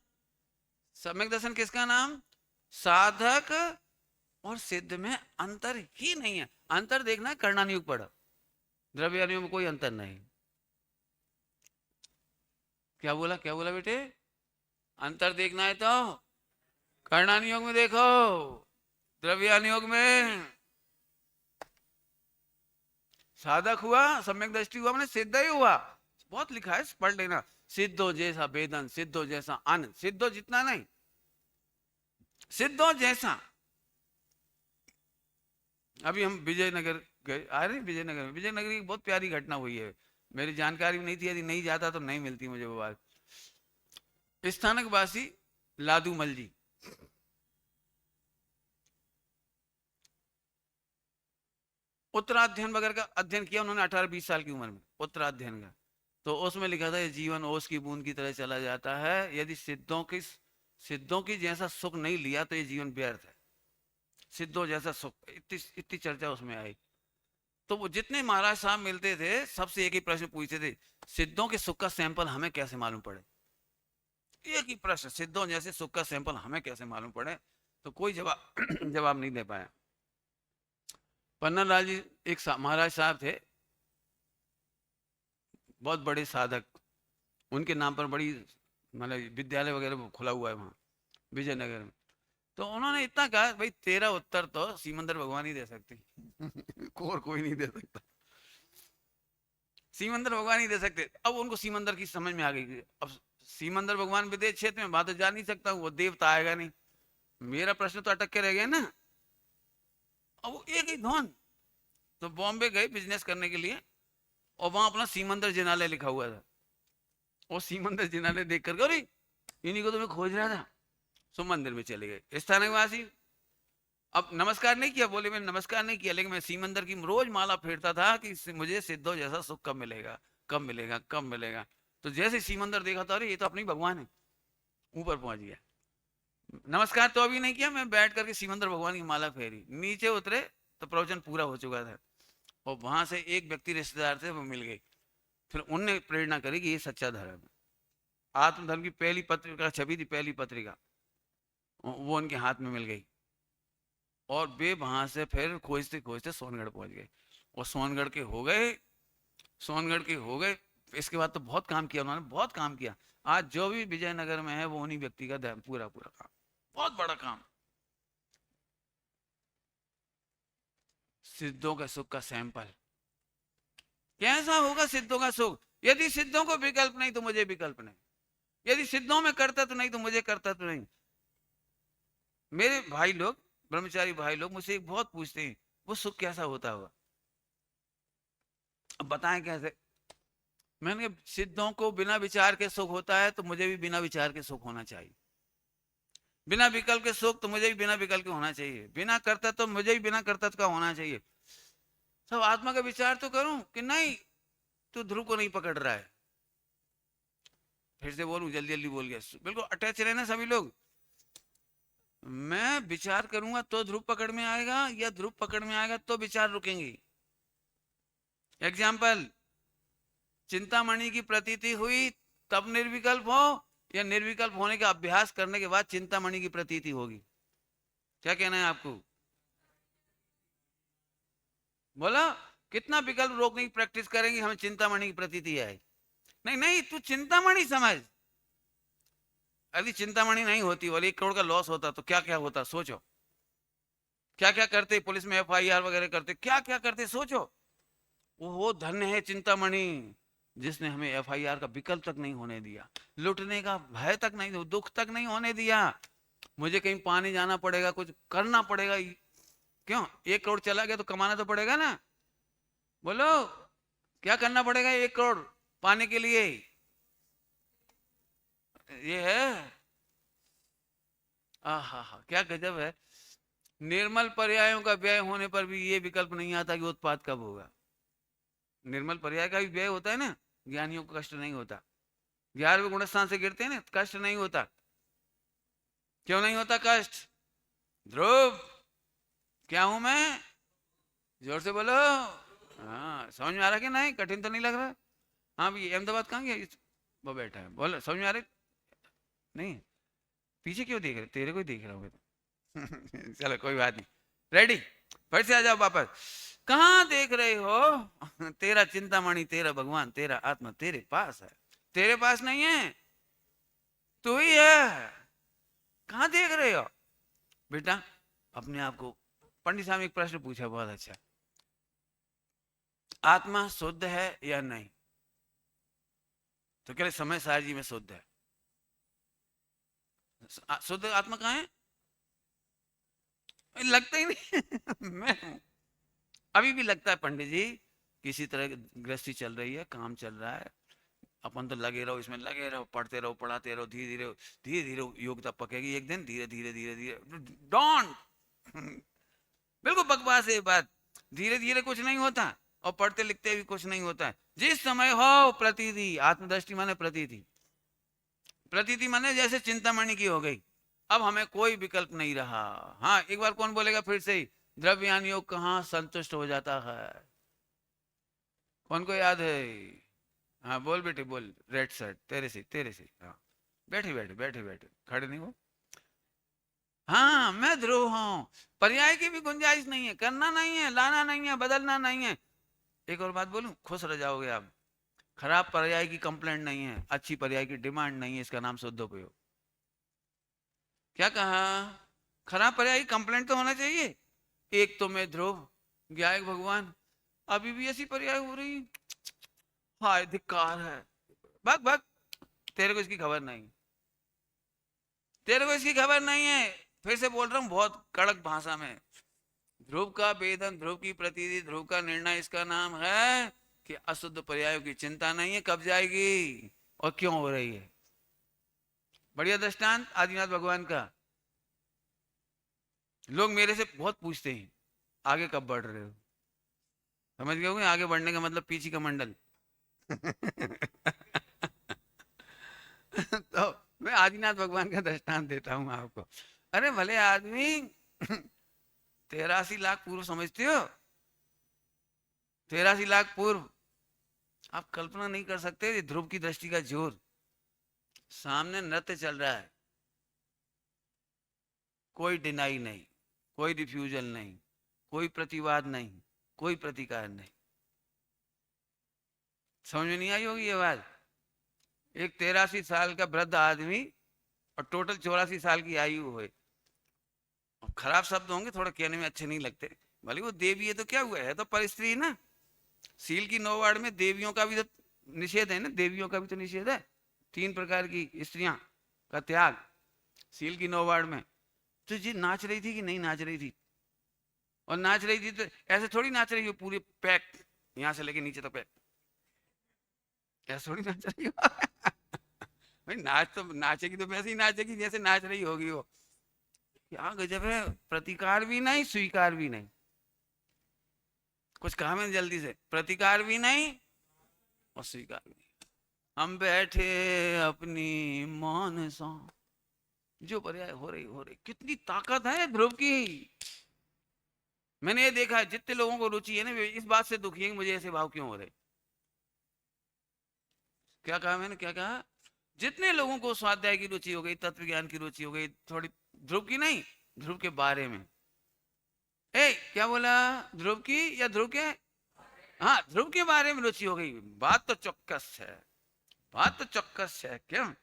सम्यक दर्शन किसका नाम? साधक और सिद्ध में अंतर ही नहीं है। अंतर देखना है कर्णानुयोग पढ़ो, द्रव्यानुयोग में कोई अंतर नहीं। क्या बोला, क्या बोला बेटे? अंतर देखना है तो कर्णानुयोग में देखो, द्रव्यानुयोग में साधक हुआ, सम्यक दृष्टि हुआ, मैंने सिद्ध ही हुआ। बहुत लिखा है, पढ़ लेना। सिद्धो जैसा वेदन, सिद्धो जैसा आनंद, सिद्धो जितना नहीं, सिद्धो जैसा। अभी हम विजयनगर गए, आ रहे विजयनगर में, विजयनगर की बहुत प्यारी घटना हुई है। मेरी जानकारी में नहीं थी, यदि नहीं जाता तो नहीं मिलती मुझे वो बात। स्थानकवासी लादूमल जी, उत्तराध्ययन वगैरह का अध्ययन किया उन्होंने 18-20 साल की उम्र में, उत्तराध्ययन का। तो उसमें लिखा था ये जीवन ओस की बूंद की तरह चला जाता है, यदि सिद्धों की जैसा सुख नहीं लिया तो ये जीवन व्यर्थ है। सिद्धों जैसा सुख, इतनी इतनी चर्चा उसमें आई। तो वो जितने महाराज साहब मिलते थे सबसे एक ही प्रश्न पूछते थे, सिद्धों के सुख का सैंपल हमें कैसे मालूम पड़े? एक ही प्रश्न, सिद्धों जैसे सुख का सैंपल हमें कैसे मालूम पड़े? तो कोई जवाब जवाब नहीं दे पाया। पन्ना लाल जी एक महाराज साहब थे, बहुत बड़े साधक। उनके नाम पर बड़ी मतलब विद्यालय वगैरह खुला हुआ है वहाँ विजयनगर में। तो उन्होंने इतना कहा, भाई तेरा उत्तर तो सीमंदर भगवान ही दे सकते। और कोई नहीं दे सकता, सीमंदर भगवान ही दे सकते। अब उनको सीमंदर की समझ में आ गई। अब सीमंदर भगवान विदेश क्षेत्र में, बात तो जा नहीं सकता, वो देवता आएगा नहीं। मेरा प्रश्न तो अटक के रह गया ना। अब वो एक ही धौन, तो बॉम्बे गए बिजनेस करने के लिए, और वहां अपना सीमंदर जिनालय लिखा हुआ था। और सीमंदर जिनालय देख करके, अरे इन्हीं को तो मैं खोज रहा था। सो मंदिर में चले गए स्थानकवासी। अब नमस्कार नहीं किया, बोले मैं नमस्कार नहीं किया, लेकिन मैं सीमंदर की रोज माला फेरता था कि मुझे सिद्धो जैसा सुख कब मिलेगा, कब मिलेगा, कब मिलेगा। तो जैसे सीमंदर देखा था, अरे ये तो अपनी भगवान है, ऊपर पहुंच गया। नमस्कार तो अभी नहीं किया, मैं बैठ करके सीमंदर भगवान की माला फेरी, नीचे उतरे तो प्रवचन पूरा हो चुका था। और वहां से एक व्यक्ति रिश्तेदार थे, वो मिल गए। फिर उनने प्रेरणा करी कि ये सच्चा धर्म है। आत्मधर्म की पहली पत्रिका छपी थी, पहली पत्रिका, वो उनके हाथ में मिल गई। और वे वहां से फिर खोजते खोजते सोनगढ़ पहुंच गए, और सोनगढ़ के हो गए, सोनगढ़ के हो गए। इसके बाद तो बहुत काम किया उन्होंने, बहुत काम किया। आज जो भी विजयनगर में है वो उन्हीं व्यक्ति का पूरा पूरा काम, बहुत बड़ा काम। सिद्धों के सुख का सैंपल। कैसा होगा सिद्धों का सुख? यदि सिद्धों को विकल्प नहीं तो मुझे विकल्प नहीं, यदि सिद्धों में करता तो नहीं तो मुझे करता तो नहीं। मेरे भाई लोग, ब्रह्मचारी भाई लोग मुझसे एक बहुत पूछते हैं, वो सुख कैसा होता होगा, अब बताएं कैसे। मैंने कहा सिद्धों को बिना विचार के सुख होता है, तो मुझे भी बिना विचार के सुख होना चाहिए। बिना विकल्प के सुख तो मुझे भी बिना विकल्प के होना चाहिए। बिना कर्तव्य तो मुझे भी बिना कर्तव्य का होना चाहिए। सब आत्मा का विचार तो करूं कि नहीं तू ध्रुव को नहीं पकड़ रहा है। फिर से बोलूं, जल्दी जल्दी बोल गया, बिल्कुल अटैच रहना सभी लोग। मैं विचार करूंगा तो ध्रुव पकड़ में आएगा, या ध्रुव पकड़ में आएगा तो विचार रुकेंगे। एग्जाम्पल, चिंतामणि की प्रतीति हुई तब निर्विकल्प हो, या निर्विकल्प होने का अभ्यास करने के बाद चिंतामणि की प्रतीति होगी? क्या कहना है आपको? बोला, कितना विकल्प रोकने की प्रैक्टिस करेंगे हमें चिंतामणि की प्रतीति आए? नहीं नहीं, तू चिंतामणि समझ। यदि चिंतामणि नहीं होती, बोले 1 करोड़ का लॉस होता तो क्या क्या होता, सोचो। क्या क्या करते, पुलिस में FIR वगैरह करते, क्या क्या करते, सोचो। वो धन्य है चिंतामणि, जिसने हमें FIR का विकल्प तक नहीं होने दिया, लुटने का भय तक नहीं, दुख तक नहीं होने दिया। मुझे कहीं पानी जाना पड़ेगा, कुछ करना पड़ेगा, क्यों? 1 करोड़ चला गया तो कमाना तो पड़ेगा ना। बोलो, क्या करना पड़ेगा 1 करोड़ पाने के लिए? ये है, आहा हा, क्या गजब है। निर्मल पर्यायों का व्यय होने पर भी ये विकल्प नहीं आता कि उत्पाद कब होगा। निर्मल पर्याय का भी व्यय होता है ना, ज्ञानियों को कष्ट नहीं होता। 11वें गुणस्थान से गिरते हैं ना, कष्ट नहीं होता। क्यों नहीं होता कष्ट? ध्रुव, क्या हूं मैं? जोर से बोलो। हाँ, समझ में आ रहा कि नहीं? कठिन तो नहीं लग रहा? हाँ भाई, अहमदाबाद कहाँ गया? वो बैठा है, बोलो, समझ में आ रहा? नहीं, पीछे क्यों देख रहे? तेरे को ही देख रहा हूँ मैं तो चलो कोई बात नहीं, रेडी, फिर से आ जाओ वापस। कहाँ देख रहे हो? तेरा चिंतामणि, तेरा भगवान, तेरा आत्मा तेरे पास है, तेरे पास नहीं है, तू ही है। कहाँ देख रहे हो बेटा अपने आप को? पंडित साहब ने एक प्रश्न पूछा, बहुत अच्छा, आत्मा शुद्ध है या नहीं? तो कह रहे समय सार जी में शुद्ध है। शुद्ध आत्मा कहाँ है? लगता ही नहीं मैं अभी भी लगता है पंडित जी, किसी तरह की गृहस्थी चल रही है, काम चल रहा है, अपन तो लगे रहो इसमें, लगे रहो, पढ़ते रहो, पढ़ाते रहो, धीरे धीरे धीरे धीरे योग्यता पकेगी एक दिन, धीरे धीरे धीरे धीरे डॉन बिल्कुल बकवास है ये बात। धीरे धीरे कुछ नहीं होता, और पढ़ते लिखते भी कुछ नहीं होता है। जिस समय हो प्रतीति, आत्मदृष्टि माने प्रतीति, प्रतीति माने जैसे चिंतामणि की हो गई, अब हमें कोई विकल्प नहीं रहा। हाँ, एक बार कौन बोलेगा फिर से ही, द्रव्यान योग कहाँ संतुष्ट हो जाता है? कौन को याद है? हाँ बोल बेटे बोल, रेड शर्ट, तेरे से तेरे से, हाँ, बैठे बैठे बैठे बैठे, खड़े नहीं हो। हाँ, मैं ध्रुव हूँ, पर्याय की भी गुंजाइश नहीं है, करना नहीं है, लाना नहीं है, बदलना नहीं है। एक और बात बोलूं, खुश रह जाओगे आप। खराब पर्याय की कंप्लेंट नहीं है, अच्छी पर्याय की डिमांड नहीं है, इसका नाम शुद्धोपयोग। क्या कहा? खराब पर्याय की कंप्लेंट तो होना चाहिए। एक तो मैं ध्रुव, गायक भगवान, अभी भी ऐसी पर्याय हो रही, हाय धिक्कार है। भग भग, तेरे को इसकी खबर नहीं, तेरे को इसकी खबर नहीं है। फिर से बोल रहा हूँ बहुत कड़क भाषा में, ध्रुव का वेदन, ध्रुव की प्रतीति, ध्रुव का निर्णय, इसका नाम है कि अशुद्ध पर्यायों की चिंता नहीं है, कब जाएगी और क्यों हो रही है। बढ़िया दृष्टांत आदिनाथ भगवान का। लोग मेरे से बहुत पूछते हैं, आगे कब बढ़ रहे हो? समझ गए होंगे, आगे बढ़ने का मतलब पीछे का मंडल तो मैं आदिनाथ भगवान का दृष्टांत देता हूं आपको। अरे भले आदमी 83 लाख पूर्व, समझते हो? 83 लाख पूर्व आप कल्पना नहीं कर सकते ध्रुव की दृष्टि का जोर। सामने नृत्य चल रहा है, कोई डिनाई नहीं, कोई रिफ्यूजल नहीं, कोई प्रतिवाद नहीं, कोई प्रतिकार नहीं। समझ में नहीं आई होगी ये बात। एक 83 साल का वृद्ध आदमी और टोटल 84 साल की आयु है। खराब शब्द होंगे थोड़ा, कहने में अच्छे नहीं लगते, भले वो देवी है तो क्या हुआ है, तो पर स्त्री ना। सील की 9 वार्ड में देवियों का भी तो निषेध है ना, देवियों का भी तो निषेध है। 3 प्रकार की स्त्रियां का त्याग सील की 9 वार्ड में। तो जी नाच रही थी कि नहीं नाच रही थी? और नाच रही थी तो ऐसे थोड़ी नाच रही हो पूरे पैक, यहां से लेके नीचे तो पैक, ऐसे थोड़ी नाच रही हो। भाई नाच तो नाचेगी तो वैसे ही नाचेगी जैसे नाच रही होगी वो। क्या गजब है, प्रतिकार भी नहीं स्वीकार भी नहीं। कुछ कहा मैंने जल्दी से, प्रतिकार भी नहीं और स्वीकार भी नहीं। हम बैठे अपनी मौन सा, जो पर्याय हो रही कितनी ताकत है ध्रुव की। मैंने ये देखा है जितने लोगों को रुचि है ना वे इस बात से दुखी है कि मुझे ऐसे भाव क्यों हो रहे। क्या कहा मैंने, क्या कहा? जितने लोगों को स्वाध्याय की रुचि हो गई, तत्व ज्ञान की रुचि हो गई थोड़ी, ध्रुव की नहीं, ध्रुव के बारे में। क्या बोला? ध्रुव की या ध्रुव के? हाँ, ध्रुव के बारे में रुचि हो गई। बात तो चौक्कस है, बात तो चौक्कस है। क्यों?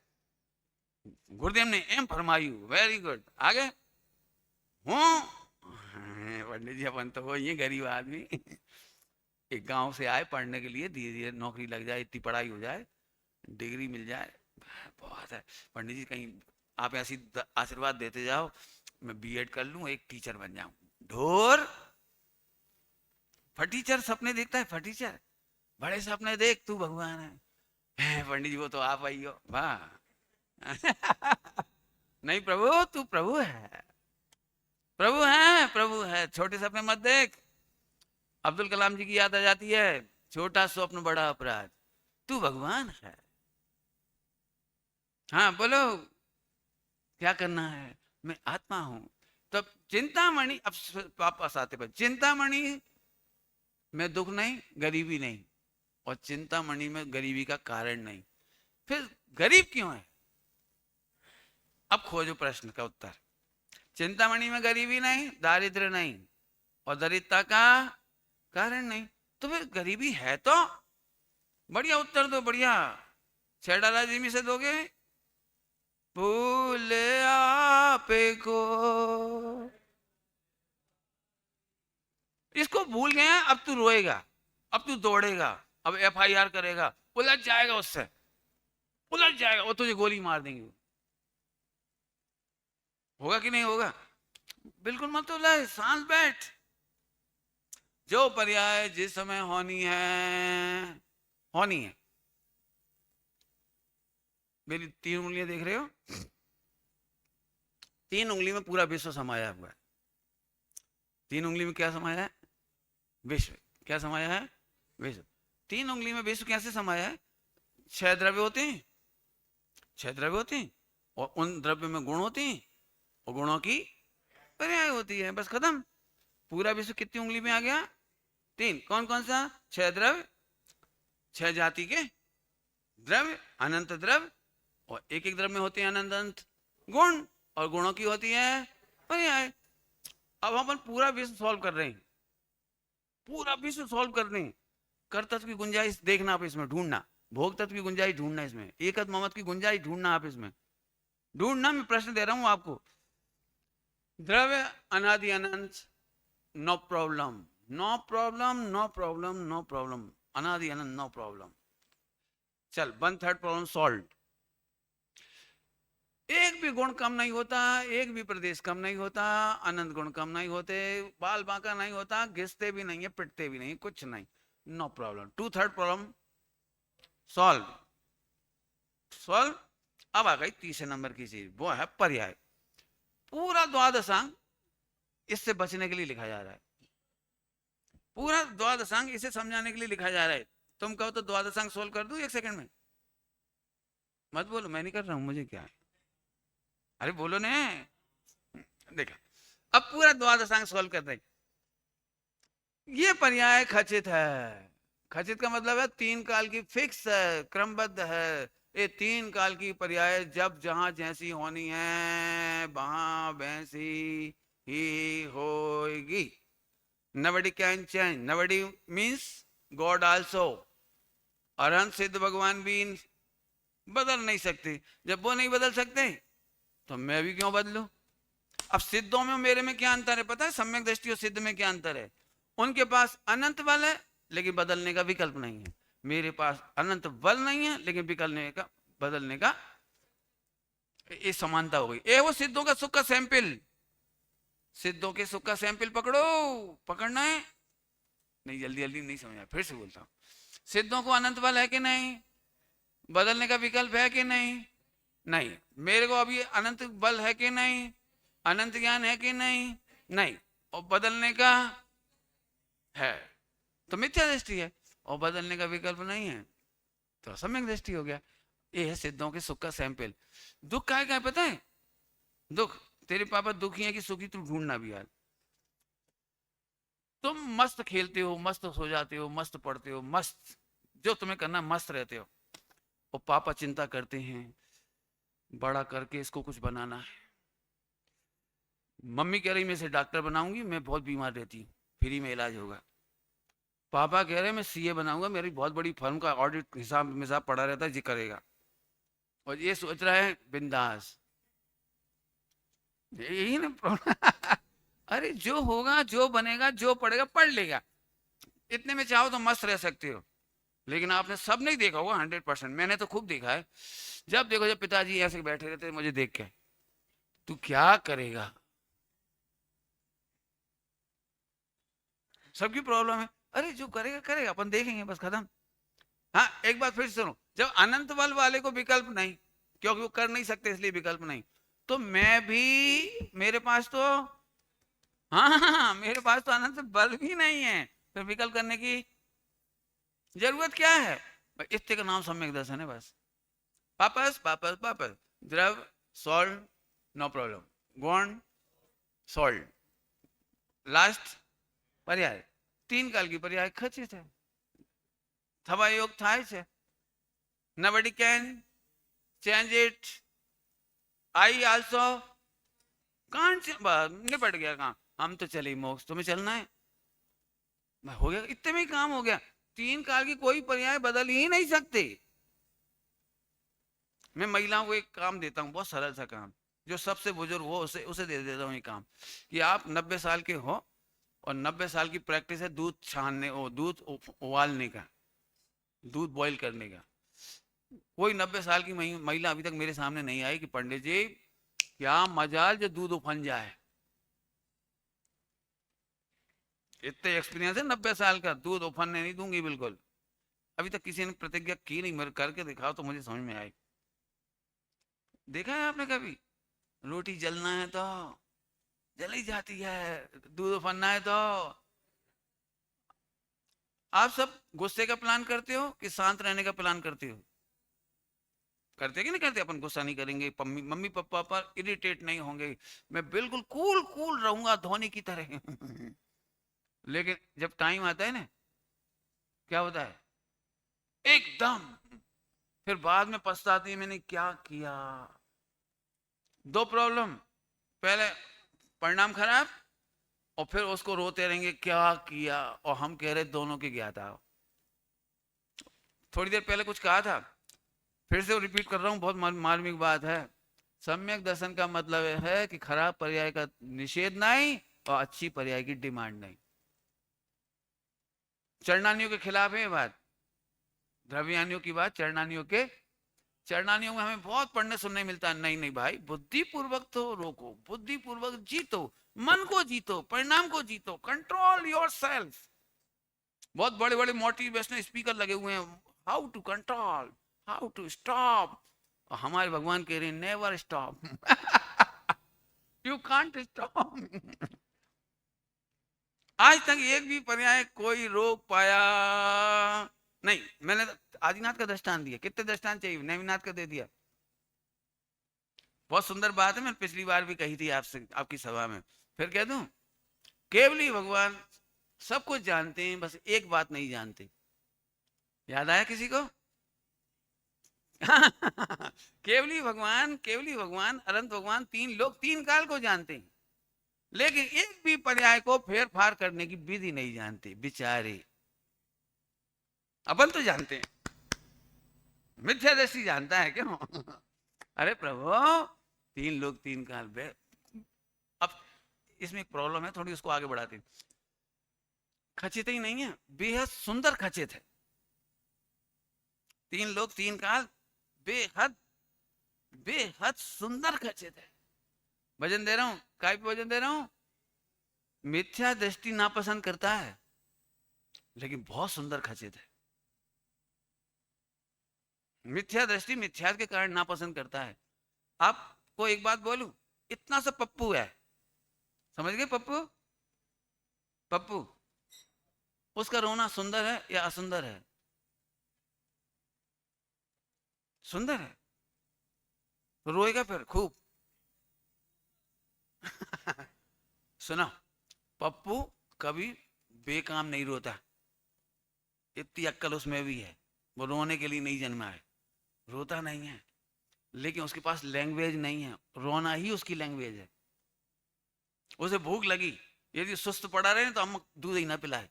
गुरुदेव ने एम फरमायू, वेरी गुड। आगे हूँ पंडित जी अपन तो वो ये गरीब आदमी एक गांव से आए पढ़ने के लिए, धीरे धीरे नौकरी लग जाए, इतनी पढ़ाई हो जाए, डिग्री मिल जाए, बहुत है। पंडित जी कहीं आप ऐसी आशीर्वाद देते जाओ, मैं बीएड कर लूं, एक टीचर बन जाऊं। ढोर फटीचर सपने देखता है, फटीचर बड़े सपने देख, तू भगवान है। पंडित जी वो तो आप आई हो, वाह। नहीं प्रभु, तू प्रभु है, प्रभु है, प्रभु है, छोटे सपने मत देख। अब्दुल कलाम जी की याद आ जाती है, छोटा स्वप्न बड़ा अपराध, तू भगवान है। हाँ बोलो, क्या करना है? मैं आत्मा हूं। तब चिंतामणि, अब वापस आते पर चिंतामणि में दुख नहीं, गरीबी नहीं, और चिंतामणि में गरीबी का कारण नहीं, फिर गरीब क्यों है? अब खोजो प्रश्न का उत्तर। चिंतामणि में गरीबी नहीं, दारिद्र्य नहीं, और दरिद्रता का कारण नहीं, तो फिर गरीबी है तो? बढ़िया उत्तर दो, बढ़िया। छेड़ा जिमी से दोगे, भूल आप को, इसको भूल गए, अब तू रोएगा, अब तू दौड़ेगा, अब एफआईआर करेगा, उलझ जाएगा, उससे उलझ जाएगा, वो तुझे गोली मार देंगे। होगा कि नहीं होगा? बिल्कुल मत उलझ, शांत बैठ। जो पर्याय जिस समय होनी है होनी है। मेरी 3 उंगलियां देख रहे हो, 3 उंगली में पूरा विश्व समाया हुआ है। 3 उंगली में क्या समाया है? विश्व। क्या समाया है? विश्व। 3 उंगली में विश्व कैसे समाया है? 6 द्रव्य होते हैं, 6 द्रव्य होते हैं, और उन द्रव्य में गुण होते हैं, और गुणों की पर्याय होती है, बस खत्म। पूरा विश्व कितनी उंगली में आ गया? 3। कौन कौन सा? 6 द्रव्य, 6 जाति के द्रव्य, अनंत द्रव्य, और एक एक द्रव्य में होते हैं अनंत अनंत गुण, और गुणों की होती है पर्याय। अब अपन पूरा विश्व सॉल्व कर रहे हैं, पूरा विश्व सॉल्व कर रहे हैं। कर तत्व की गुंजाइश देखना आप इसमें, ढूंढना। भोग तत्व की गुंजाइश ढूंढना इसमें, एकत ममत की गुंजाइश ढूंढना आप इसमें, ढूंढना। मैं प्रश्न दे रहा हूं आपको। द्रव्य अनादि अनंत, no problem, no problem, no problem, no problem, अनादि अनंत, नो प्रॉब्लम। चल 1/3 प्रॉब्लम सॉल्व। एक भी गुण कम नहीं होता, एक भी प्रदेश कम नहीं होता, अनंत गुण कम नहीं होते, बाल बांका नहीं होता, घिसते भी नहीं है, पिटते भी नहीं, कुछ नहीं, no problem. 2/3 problem solve, solve. अब आ गई तीसरे नंबर की चीज, वो है पर्याय। पूरा द्वादशांग इससे बचने के लिए लिखा जा रहा है, पूरा द्वादशांग इसे समझाने के लिए लिखा जा रहा है। तुम कहो तो द्वादशांग सोल्व कर दूं 1 सेकंड में? मत बोलो, मैं नहीं कर रहा हूं, मुझे क्या है। अरे बोलो ने। देखा, अब पूरा द्वादशांग सोल्व कर रहे। ये पर्याय खचित है, खचित का मतलब है तीन काल की फिक्स है, क्रमबद्ध है। ये तीन काल की पर्याय जब जहां जैसी होनी है वहां वैसी ही होगी। Nobody can change, nobody means God also. अरहंत सिद्ध भगवान भी बदल नहीं सकते। जब वो नहीं बदल सकते तो मैं भी क्यों बदलूं। अब सिद्धों में मेरे में क्या अंतर है पता है? सम्यक दृष्टि और सिद्ध में क्या अंतर है? उनके पास अनंत बल है लेकिन बदलने का विकल्प नहीं है। मेरे पास अनंत बल नहीं है लेकिन विकल्प का, बदलने का, ये समानता हो गई। ये वो सिद्धों का सुख का सैंपल, सिद्धों के सुख का सैंपल पकड़ो। पकड़ना है नहीं, जल्दी जल्दी नहीं समझा, फिर से बोलता हूं। सिद्धों को अनंत बल है कि नहीं? बदलने का विकल्प है कि नहीं? नहीं। मेरे को अभी अनंत बल है कि नहीं? अनंत ज्ञान है कि नहीं? नहीं। और बदलने का है तो मिथ्या दृष्टि है, और बदलने का विकल्प नहीं है तो सम्यक दृष्टि हो गया। ये है सिद्धों के सुख का सैंपल। दुख का है पता है? दुख, तेरे पापा दुखी है कि सुखी, तू ढूंढना भी यार। तुम मस्त खेलते हो, मस्त सो जाते हो, मस्त पढ़ते हो, मस्त जो तुम्हें करना मस्त रहते हो, और पापा चिंता करते हैं बड़ा करके इसको कुछ बनाना है। मम्मी कह रही मैं इसे डॉक्टर बनाऊंगी, मैं बहुत बीमार रहती हूँ, फ्री में इलाज होगा। पापा कह रहे मैं सीए बनाऊंगा, मेरी बहुत बड़ी फर्म का ऑडिट हिसाब मिसाब पड़ा रहता है, जी करेगा। और ये सोच रहा है बिंदास। यही ना प्रॉब्लम। अरे जो होगा, जो बनेगा, जो पढ़ेगा पढ़ लेगा, इतने में चाहो तो मस्त रह सकते हो। लेकिन आपने सब नहीं देखा होगा 100%, मैंने तो खूब देखा है। जब देखो जब पिताजी ऐसे बैठे रहते मुझे देख के, तू क्या करेगा। सबकी प्रॉब्लम है, अरे जो करेगा करेगा, अपन देखेंगे, बस खत्म। हाँ एक बात फिर सुनो, जब अनंत बल वाले को विकल्प नहीं, क्योंकि वो कर नहीं सकते इसलिए विकल्प नहीं, तो मैं भी, मेरे पास तो, हाँ हाँ हाँ, मेरे पास तो अनंत बल भी नहीं है, तो विकल्प करने की जरूरत क्या है? इतने का नाम सम्यक दर्शन है बस। पापस पापस पापस, द्रव सॉल्ट, नो प्रॉब्लम, गौण सॉल्ट, लास्ट पर्याय, तीन काल की पर्याय खचित है, थवा योग થાય છે, nobody can change it, I also can't, निपट गया काम। हम तो चले मोक्ष, तुम्हें चलना है, हो गया, इतने में ही काम हो गया। तीन काल की कोई पर्याय बदल ही नहीं सकते। मैं महिलाओं को एक काम देता हूँ, बहुत सरल सा काम, जो सबसे बुजुर्ग हो उसे उसे दे देता हूँ ये काम, कि आप 90 साल के हो और 90 साल की प्रैक्टिस है दूध छानने, दूध उबालने का, दूध बॉईल करने का। कोई 90 साल की महिला अभी तक मेरे सामने नहीं आई कि पंडित जी क्या मजाल जो दूध उफन जाए। इतने एक्सपीरियंस है 90 साल का, दूध उफनने नहीं दूंगी बिल्कुल। अभी तक किसी ने प्रतिज्ञा की नहीं, मेरे करके दिखाओ तो मुझे समझ में आए। देखा है आपने कभी? रोटी जलना है तो जल ही जाती है, दूध उफनना है तो। आप सब गुस्से का प्लान करते हो कि शांत रहने का प्लान करते हो? करते कि नहीं करते? अपन गुस्सा नहीं करेंगे, मम्मी पापा पर इरिटेट नहीं होंगे, मैं बिल्कुल कूल कूल रहूंगा धोनी की तरह। लेकिन जब टाइम आता है ना, क्या होता है एकदम, फिर बाद में पछताती है मैंने क्या किया। दो प्रॉब्लम, पहले परिणाम खराब, और फिर उसको रोते रहेंगे क्या किया, और हम कह रहे दोनों की ज्ञाता हो। थोड़ी देर पहले कुछ कहा था, फिर से रिपीट कर रहा हूं, बहुत मार्मिक बात है। सम्यक दर्शन का मतलब है कि खराब पर्याय का निषेध नहीं और अच्छी पर्याय की डिमांड नहीं। चरणानियों के खिलाफ है ये बात, द्रव्यानियों की बात, चरणानियों के, चरणानियों में हमें बहुत पढ़ने सुनने मिलता है, नहीं नहीं भाई, बुद्धि पूर्वक तो रोको, बुद्धि पूर्वक जीतो, मन को जीतो, परिणाम को जीतो, कंट्रोल योरसेल्फ। बहुत बड़े बड़े मोटिवेशनल स्पीकर लगे हुए हैं, how to control, how to stop, और हमारे भगवान कह रहे हैं never stop. You can't stop. आज तक एक भी पर्याय कोई रोक पाया नहीं। मैंने आदिनाथ का दृष्टांत दिया, कितने दृष्टांत चाहिए, नवीनाथ का दे दिया। बहुत सुंदर बात है, मैंने पिछली बार भी कही थी आपसे, आपकी सभा में, फिर कह दूं, केवल ही भगवान सब कुछ जानते हैं, बस एक बात नहीं जानते, याद आया किसी को? केवली भगवान अनंत भगवान तीन लोग तीन काल को जानते हैं, लेकिन एक भी पर्याय को फेर फार करने की विधि नहीं जानते बेचारे। अपन तो जानते हैं, मिथ्या दृष्टि जानता है क्यों? अरे प्रभु, तीन लोग तीन काल बे। अब इसमें एक प्रॉब्लम है थोड़ी, उसको आगे बढ़ाते हैं। खचित ही नहीं है, बेहद सुंदर खचित है। तीन लोग तीन काल बेहद बेहद सुंदर खचित है। वजन दे रहा हूं, काय पे वजन दे रहा हूं? मिथ्या दृष्टि नापसंद करता है, लेकिन बहुत सुंदर खचित है। मिथ्या दृष्टि मिथ्या के कारण नापसंद करता है। आपको एक बात बोलूं, इतना सा पप्पू है, समझ गए? पप्पू पप्पू, उसका रोना सुंदर है या असुंदर है? सुंदर है, तो रोएगा फिर खूब। सुनो, पप्पू कभी बेकाम नहीं रोता, इतनी अक्ल उसमें भी है। वो रोने के लिए नहीं जन्मा है, रोता नहीं है, लेकिन उसके पास लैंग्वेज नहीं है, रोना ही उसकी लैंग्वेज है। उसे भूख लगी, यदि सुस्त पड़ा रहे तो हम दूध ही ना पिलाए,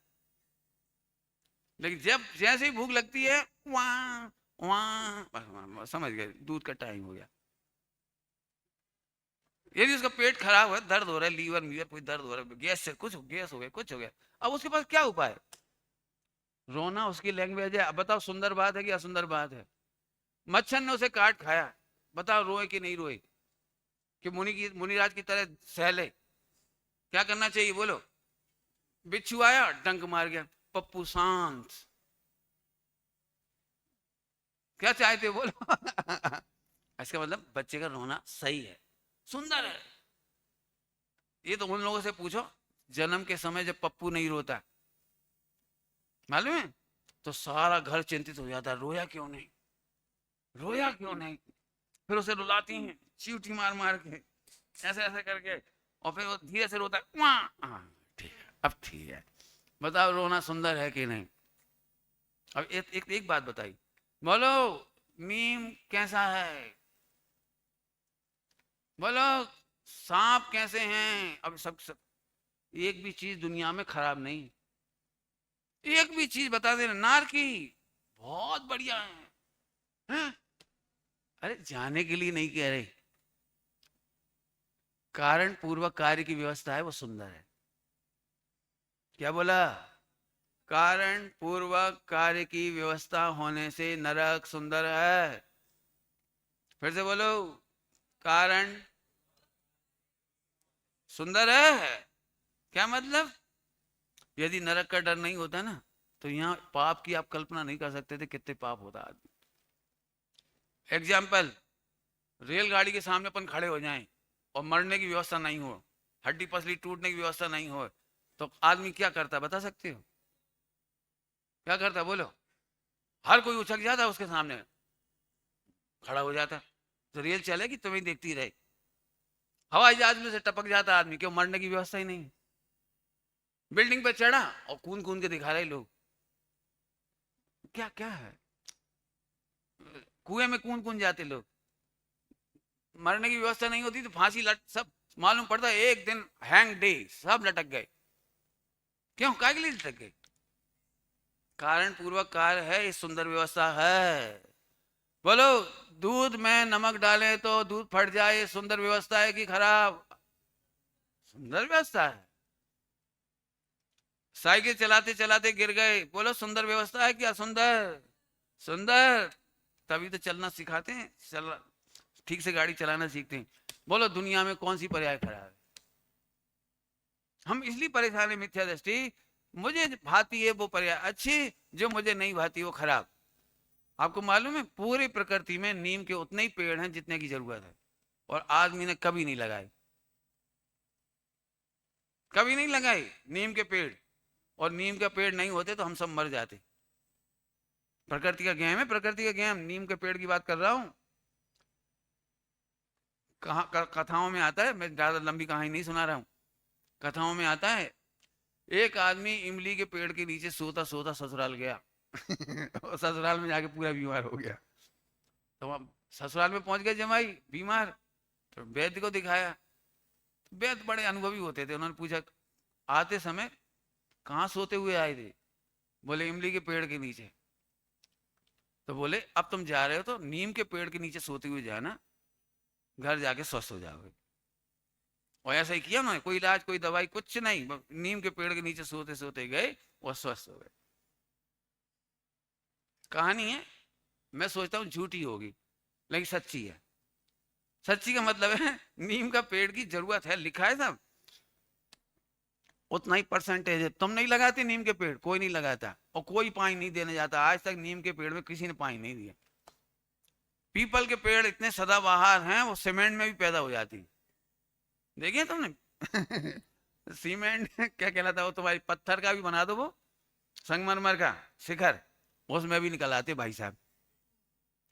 लेकिन जब जैसे ही भूख लगती है, वहां वहां समझ गए, दूध का टाइम हो गया। यदि उसका पेट खराब है, दर्द हो रहा है, लीवर मीवर कोई दर्द हो रहा है, गैस से कुछ गैस हो गया, कुछ हो गया, अब उसके पास क्या उपाय? रोना उसकी लैंग्वेज है। अब बताओ, सुंदर बात है कि असुंदर बात है? मच्छर ने उसे काट खाया, बताओ रोए कि नहीं रोए? कि मुनिराज की तरह सहले? क्या करना चाहिए बोलो? बिच्छू आया, डंक मार गया, पप्पू शांत। क्या चाहते बोलो? इसका मतलब बच्चे का रोना सही है, सुंदर है। ये तो उन लोगों से पूछो जन्म के समय जब पप्पू नहीं रोता, मालूम है, तो सारा घर चिंतित हो जाता, रोया क्यों नहीं, रोया क्यों नहीं। फिर उसे रुलाती हैं चींटी मार मार के, ऐसे ऐसे करके, और फिर वो धीरे से रोता है, हाँ ठीक है, अब ठीक है। बताओ रोना सुंदर है कि नहीं? अब एक बात बताई, बोलो नीम कैसा है? बोलो सांप कैसे हैं? अब सब एक भी चीज दुनिया में खराब नहीं, एक भी चीज बता देना नार की बहुत बढ़िया है? अरे जाने के लिए नहीं कह रहे, कारण पूर्वक कार्य की व्यवस्था है वो सुंदर है। क्या बोला? कारण पूर्वक कार्य की व्यवस्था होने से नरक सुंदर है। फिर से बोलो, कारण सुंदर है। क्या मतलब? यदि नरक का डर नहीं होता ना, तो यहाँ पाप की आप कल्पना नहीं कर सकते थे कितने पाप होता आदमी। एग्जाम्पल, रेलगाड़ी के सामने अपन खड़े हो जाएं और मरने की व्यवस्था नहीं हो, हड्डी पसली टूटने की व्यवस्था नहीं हो, तो आदमी क्या करता बता सकते हो? क्या करता बोलो? हर कोई उछक जाता उसके सामने, खड़ा हो जाता, तो रेल चलेगी तुम्हें देखती रहे। हवाई जहाज में से टपक जाता आदमी, क्यों? मरने की व्यवस्था ही नहीं। बिल्डिंग पे चढ़ा और कूद कूद के दिखा रहे लोग, क्या क्या है? कुएं में कूद कूद जाते लोग, मरने की व्यवस्था नहीं होती तो फांसी लट सब मालूम पड़ता, एक दिन हैंग डे, सब लटक गए। क्यों? काय के लिए लटक गए? कारण पूर्वक कार्य है, इस सुंदर व्यवस्था है। बोलो, दूध में नमक डालें तो दूध फट जाए, ये सुंदर व्यवस्था है कि खराब? सुंदर व्यवस्था है। साइकिल चलाते चलाते गिर गए, बोलो सुंदर व्यवस्था है क्या सुंदर? सुंदर, तभी तो चलना सिखाते हैं, चल ठीक से गाड़ी चलाना सीखते हैं। बोलो दुनिया में कौन सी पर्याय खराब है? हम इसलिए परेशान है मिथ्या दृष्टि, मुझे भाती है वो पर्याय अच्छी, जो मुझे नहीं भाती वो खराब। आपको मालूम है पूरी प्रकृति में नीम के उतने ही पेड़ हैं जितने की जरूरत है, और आदमी ने कभी नहीं लगाए, कभी नहीं लगाए नीम के पेड़। और नीम का पेड़ नहीं होते तो हम सब मर जाते। प्रकृति का गेम है, प्रकृति का गेम। नीम के पेड़ की बात कर रहा हूं। कथाओं में आता है, मैं ज्यादा लंबी कहानी नहीं सुना रहा हूं, कथाओं में आता है, एक आदमी इमली के पेड़ के नीचे सोता सोता ससुराल गया। और ससुराल में जाके पूरा बीमार हो गया। तो हम ससुराल में पहुंच गए जमाई बीमार, तो वैद्य को दिखाया। वैद्य बड़े अनुभवी होते थे, उन्होंने पूछा आते समय कहाँ सोते हुए आए थे? बोले इमली के पेड़ के नीचे। तो बोले अब तुम जा रहे हो तो नीम के पेड़ के नीचे सोते हुए जाना, घर जाके स्वस्थ हो जाओगे। और ऐसा ही किया उन्होंने, कोई इलाज कोई दवाई कुछ नहीं, नीम के पेड़ के नीचे सोते सोते गए और स्वस्थ हो गए। कहानी है, मैं सोचता हूँ झूठी होगी लेकिन सच्ची है। सच्ची का मतलब है नीम का पेड़ की जरूरत है, लिखा है सब, उतना ही परसेंटेज है। तुम नहीं लगाते नीम के पेड़, कोई नहीं लगाता, और कोई पानी नहीं देने जाता। आज तक नीम के पेड़ में किसी ने पानी नहीं दिया। पीपल के पेड़ इतने सदाबहार हैं, वो सीमेंट में भी पैदा हो जाती, देखिए तुमने? सीमेंट क्या कहलाता है वो, तुम्हारी पत्थर का भी बना दो वो, संगमरमर का शिखर, उसमें भी निकल आते भाई साहब।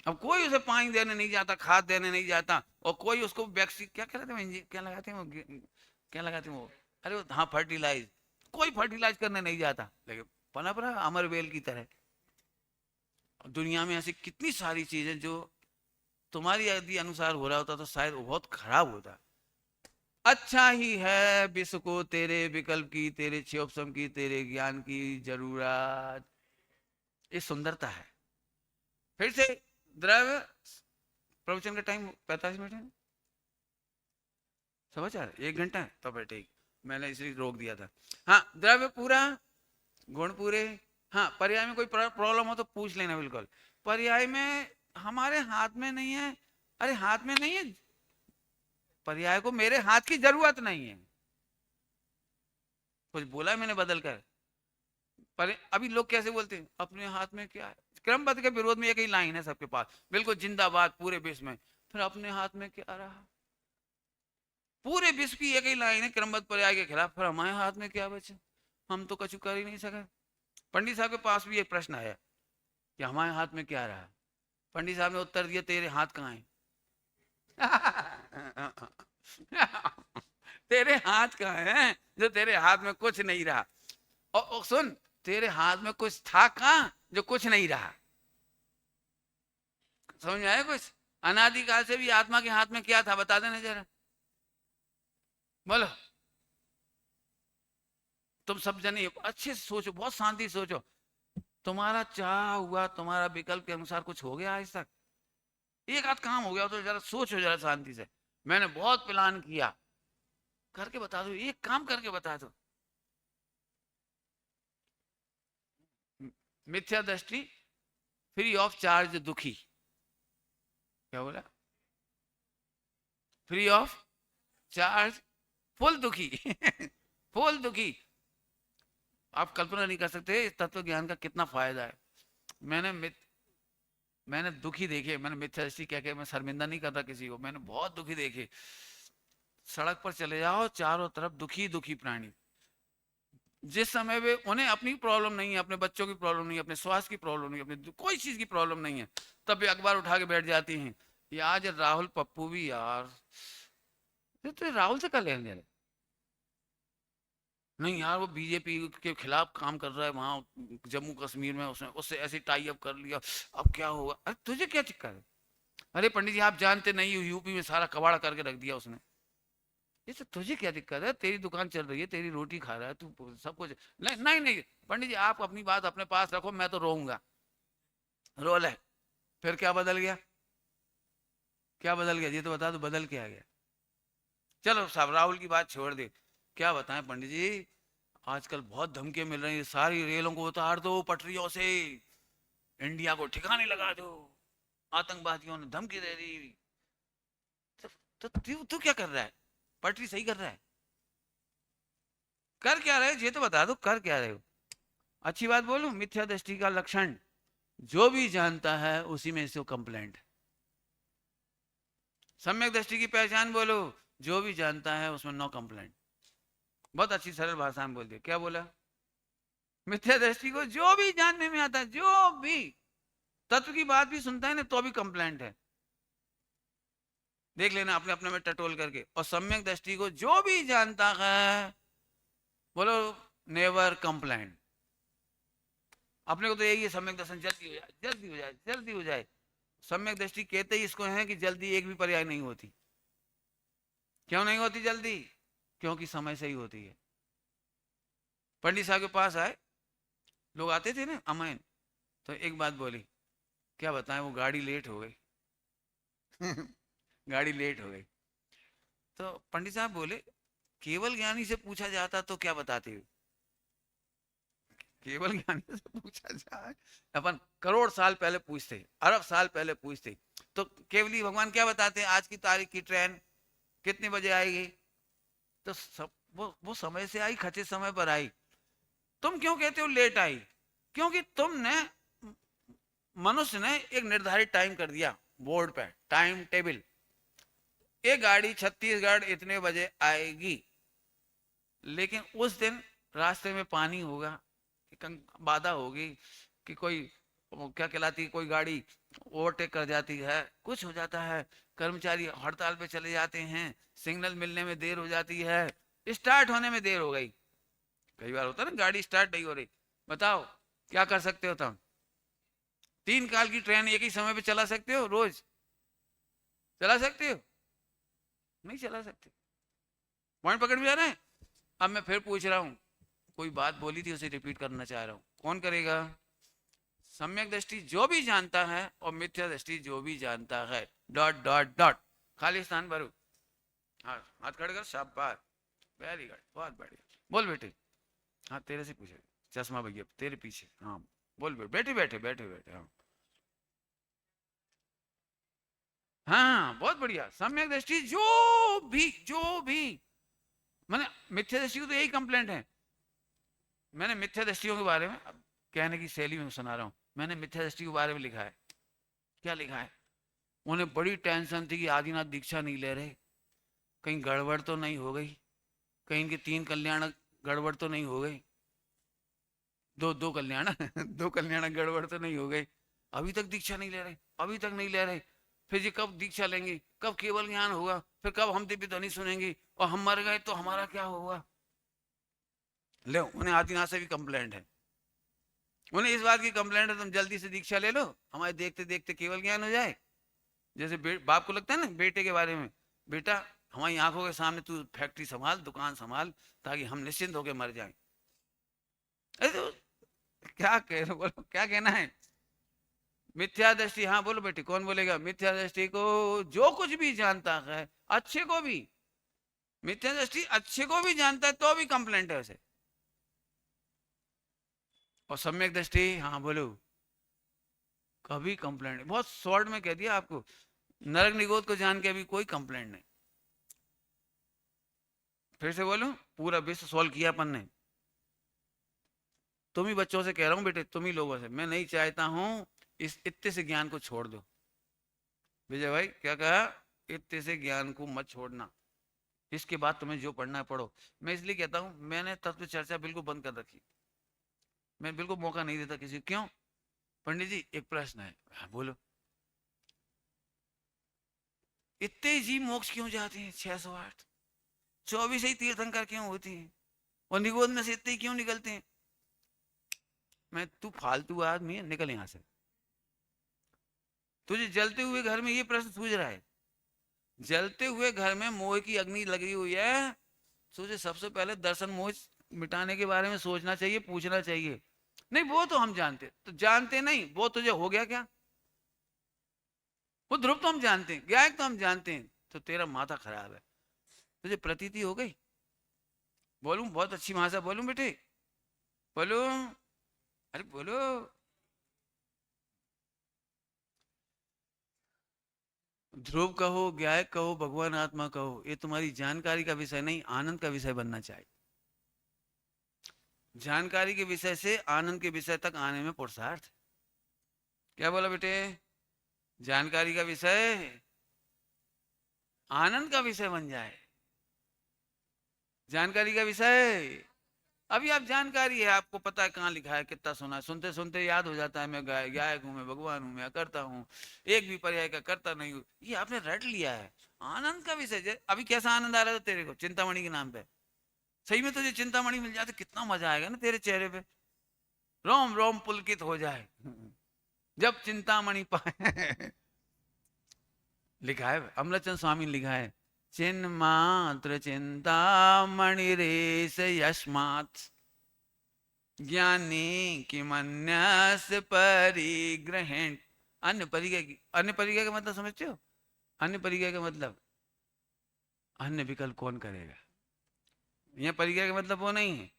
अब कोई उसे पानी देने नहीं जाता, खाद देने नहीं जाता, और कोई उसको वैक्सीन क्या कहते हैं, क्या लगाते हैं वो, क्या लगाते हैं वो, अरे वो हाँ फर्टिलाइज, कोई फर्टिलाइज करने नहीं जाता, लेकिन पनप रहा अमरवेल की तरह। दुनिया में ऐसी कितनी सारी चीजें जो तुम्हारी यदि अनुसार हो रहा होता तो शायद वो बहुत खराब होता। अच्छा ही है विश्व को तेरे विकल्प की, तेरे क्षोभसम की, तेरे ज्ञान की जरूरत। ये सुंदरता है। फिर से द्रव्य, प्रवचन का टाइम 45 मिनट है, समाचार 1 घंटा है, तो फिर ठीक, मैंने इसलिए रोक दिया था। हाँ, द्रव्य पूरा, गुण पूरे। हाँ, पर्याय में कोई प्रॉब्लम हो तो पूछ लेना बिल्कुल। पर्याय में हमारे हाथ में नहीं है, अरे हाथ में नहीं है, पर्याय को मेरे हाथ की जरूरत नहीं है। कुछ बोला मैंने बदल कर? पर अभी लोग कैसे बोलते हैं, अपने हाथ में क्या है? क्रमबद्ध के विरोध में एक ही लाइन है सबके पास, बिल्कुल जिंदाबाद पूरे विश्व में। फिर अपने हाथ में क्या रहा? पूरे विश्व की एक ही लाइन है क्रमबद्ध पर्याय के खिलाफ, फिर हमारे हाथ में क्या बचे? हम तो कछु कर ही नहीं सके। पंडित साहब के पास भी एक प्रश्न आया कि हमारे हाथ में क्या रहा? पंडित साहब ने उत्तर दिया, तेरे हाथ कहाँ है? तेरे हाथ कहाँ है जो तेरे हाथ में कुछ नहीं रहा? और सुन, तेरे हाथ में कुछ था कहाँ जो कुछ नहीं रहा? समझ में आया कुछ? अनादिकाल से भी आत्मा के हाथ में क्या था, बता देना जरा, बोलो। तुम सब जने अच्छे से सोचो, बहुत शांति से सोचो। तुम्हारा चाह हुआ, तुम्हारा विकल्प के अनुसार कुछ हो गया आज तक? एक आध काम हो गया तो जरा सोचो जरा शांति से। मैंने बहुत प्लान किया, करके बता दो, एक काम करके बता दो। मिथ्या दृष्टि, फ्री ऑफ चार्ज दुखी। क्या बोला? फ्री ऑफ चार्ज फुल दुखी। फुल दुखी। आप कल्पना नहीं कर सकते इस तत्व ज्ञान का कितना फायदा है। मैंने दुखी देखे, मैंने मिथ्या दृष्टि कह के मैं शर्मिंदा नहीं करता किसी को, मैंने बहुत दुखी देखे। सड़क पर चले जाओ, चारों तरफ दुखी दुखी प्राणी। जिस समय वे, उन्हें अपनी प्रॉब्लम नहीं है, अपने बच्चों की प्रॉब्लम नहीं है, अपने स्वास्थ्य की प्रॉब्लम नहीं है, अपने कोई चीज की प्रॉब्लम नहीं है, तब वे अखबार उठा के बैठ जाती हैं। ये आज राहुल पप्पू भी यार, तो राहुल से कर लेने दे। नहीं यार, वो बीजेपी के खिलाफ काम कर रहा है वहां जम्मू कश्मीर में, उसने उससे ऐसे टाई अप कर लिया, अब क्या होगा? अरे तुझे क्या चक्कर है? अरे पंडित जी आप जानते नहीं हो, यूपी में सारा कबाड़ा करके रख दिया उसने। ये तो तुझे क्या दिक्कत है? तेरी दुकान चल रही है, तेरी रोटी खा रहा है तू, सब कुछ। नहीं नहीं नहीं पंडित जी, आप अपनी बात अपने पास रखो, मैं तो रोऊंगा। रोल है। फिर क्या बदल गया? क्या बदल गया ये तो बता दो, बदल क्या गया? चलो साहब, राहुल की बात छोड़ दे। क्या बताएं पंडित जी, आजकल बहुत धमकियां मिल रही है, सारी रेलों को उतार दो पटरियों से, इंडिया को ठिकाने लगा दो, आतंकवादियों ने धमकी दे दी। तो तू क्या कर रहा है? पटरी सही कर रहा है? कर क्या रहे हो ये तो बता दो, कर क्या रहे हो? अच्छी बात बोलूं, मिथ्या दृष्टि का लक्षण, जो भी जानता है उसी में से कंप्लेंट। सम्यक दृष्टि की पहचान बोलो, जो भी जानता है उसमें नो कंप्लेंट। बहुत अच्छी सरल भाषा में बोल दिया। क्या बोला? मिथ्या दृष्टि को जो भी जानने में आता है, जो भी तत्व की बात भी सुनता है ना, तो भी कंप्लेंट है। देख लेना अपने अपने में टटोल करके। और सम्यक दृष्टि को जो भी जानता है, बोलो नेवर कंप्लेंट। अपने को तो यही है सम्यक दर्शन जल्दी हो जाए, जल्दी हो जाए, जल्दी हो जाए। सम्यक दृष्टि कहते ही इसको है कि जल्दी एक भी पर्याय नहीं होती। क्यों नहीं होती जल्दी? क्योंकि समय से ही होती है। पंडित साहब के पास आए, लोग आते थे ना अमैन, तो एक बात बोली, क्या बताएं, वो गाड़ी लेट हो गई। गाड़ी लेट हो गई। तो पंडित साहब बोले, केवल ज्ञानी से पूछा जाता तो क्या बताते हो? केवल ज्ञानी से पूछा जाए, अपन करोड़ साल पहले पूछते, अरब साल पहले पूछते, तो केवली भगवान क्या बताते हैं, आज की तारीख की ट्रेन कितने बजे आएगी? तो सब वो समय से आई, खचे समय पर आई। तुम क्यों कहते हो लेट आई? क्योंकि तुमने, मनुष्य ने एक निर्धारित टाइम कर दिया बोर्ड पे, टाइम टेबल, ये गाड़ी छत्तीसगढ़ इतने बजे आएगी। लेकिन उस दिन रास्ते में पानी होगा, बाधा होगी, कि कोई क्या कहलाती, कोई गाड़ी ओवरटेक कर जाती है, कुछ हो जाता है, कर्मचारी हड़ताल पे चले जाते हैं, सिग्नल मिलने में देर हो जाती है, स्टार्ट होने में देर हो गई। कई बार होता है ना, गाड़ी स्टार्ट नहीं हो रही, बताओ क्या कर सकते हो तुम? 3 काल की ट्रेन एक ही समय पे चला सकते हो? रोज चला सकते हो? नहीं चला सकते। पॉइंट पकड़ में आ रहे हैं? अब मैं फिर पूछ रहा हूँ, कोई बात बोली थी उसे रिपीट करना चाह रहा हूँ, कौन करेगा? सम्यक दृष्टि जो भी जानता है और मिथ्या दृष्टि जो भी जानता है, डॉट डॉट डॉट, खाली स्थान भरो। हाँ, हाथ खड़े कर, शाबाश, वेरी गुड, बहुत बढ़िया। बोल बेटे। हाँ, तेरे से पूछे, चश्मा भैया तेरे पीछे, हाँ बोल बेटे, बैठे बैठे बैठे बैठे, हाँ हाँ बहुत बढ़िया। सम्यक दृष्टि जो भी मैंने, मिथ्या दृष्टि को तो यही कंप्लेंट है। मैंने मिथ्या दृष्टियों के बारे में, अब कहने की शैली में सुना रहा हूँ, मैंने मिथ्या दृष्टि के बारे में लिखा है। क्या लिखा है? उन्हें बड़ी टेंशन थी कि आदिनाथ दीक्षा नहीं ले रहे, कहीं गड़बड़ तो नहीं हो गई, कहीं इनके 3 कल्याण गड़बड़ तो नहीं हो गई, दो दो कल्याण दो कल्याण गड़बड़ तो नहीं हो गए, अभी तक दीक्षा नहीं ले रहे, अभी तक नहीं ले रहे। फिर ये कब दीक्षा लेंगे, कब केवल ज्ञान होगा, फिर कब हम दिव्य ध्वनि सुनेंगे, और हम मर गए तो हमारा क्या होगा? ले, उन्हें आदिनाथ से भी कंप्लेंट है, उन्हें इस बात की कंप्लेंट है, तुम जल्दी से दीक्षा ले लो, हमारे देखते देखते केवल ज्ञान हो जाए। जैसे बाप को लगता है ना बेटे के बारे में, बेटा हमारी आंखों के सामने तू फैक्ट्री संभाल, दुकान संभाल, ताकि हम निश्चिंत होकर मर जाएं। अरे तो क्या कह रहे हो, बोलो क्या कहना है? मिथ्या दृष्टि, हाँ बोलो बेटी, कौन बोलेगा? मिथ्या दृष्टि को जो कुछ भी जानता है, अच्छे को भी, मिथ्या दृष्टि अच्छे को भी जानता है तो भी कंप्लेंट है उसे। और सम्यक दृष्टि, हाँ बोलो, कभी कंप्लेंट नहीं। बहुत शॉर्ट में कह दिया आपको, नरक निगोद को जान के अभी कोई कंप्लेंट नहीं। फिर से बोलूं, पूरा विश्व सॉल्व किया अपन ने। तुम ही बच्चों से कह रहा हूं बेटे, तुम ही लोगों से, मैं नहीं चाहता हूं इस इत्ते से ज्ञान को छोड़ दो। विजय भाई क्या कहा? इत्ते से ज्ञान को मत छोड़ना, इसके बाद तुम्हें जो पढ़ना है पढ़ो। मैं इसलिए कहता हूं, मैंने तत्व चर्चा बिल्कुल बंद कर रखी, मैं बिल्कुल मौका नहीं देता किसी को। क्यों? पंडित जी एक प्रश्न है। हाँ, बोलो। इतने जी मोक्ष क्यों जाते हैं 608? 24 ही तीर्थंकर क्यों होती हैं? और निगोद में से इतने ही क्यों निकलते हैं? मैं, तू फालतू आदमी है, निकल यहां से। तुझे जलते हुए घर में ये प्रश्न सूझ रहा है? जलते हुए घर में मोह की अग्नि लगी हुई है, तुझे सबसे पहले दर्शन मोह मिटाने के बारे में सोचना चाहिए, पूछना चाहिए। नहीं वो तो हम जानते, तो जानते नहीं, वो तुझे हो गया क्या? वो ध्रुव तो हम जानते हैं, गायक तो हम जानते हैं, तो तेरा माथा खराब है। तुझे प्रतीति हो गई? बोलूं बहुत अच्छी भाषा बोलूं बेटे? बोलूं? अरे बोलो। ध्रुव कहो, गायक कहो, भगवान आत्मा कहो, ये तुम्हारी जानकारी का विषय नहीं, आनंद का विषय बनना चाहिए। जानकारी के विषय से आनंद के विषय तक आने में पुरुषार्थ। क्या बोला बेटे? जानकारी का विषय आनंद का विषय बन जाए। जानकारी का विषय, अभी आप जानकारी है, आपको पता है कहाँ लिखा है, कितना सुना है, सुनते सुनते याद हो जाता है, मैं गायक हूँ, मैं भगवान हूँ, मैं करता हूँ, एक भी पर्याय का करता नहीं हूँ, ये आपने रट लिया है। आनंद का विषय अभी कैसा आनंद आ रहा था तेरे को चिंतामणि के नाम पे? सही में तुझे चिंतामणि मिल जाते कितना मजा आएगा ना तेरे चेहरे पे। रोम रोम पुलकित हो जाए जब चिंतामणि पाए। लिखा है, अमलचंद स्वामी ने लिखा है, चिन्ह मात्र चिंतामणि रेस यस्मात् ज्ञानी किमन्यस्य परिग्रहेण। अन्य परिग्रह की, अन्य परिग्रह का मतलब समझते हो? अन्य परिग्रह का मतलब अन्य विकल्प कौन करेगा। यहाँ परिग्रह का मतलब वो नहीं है,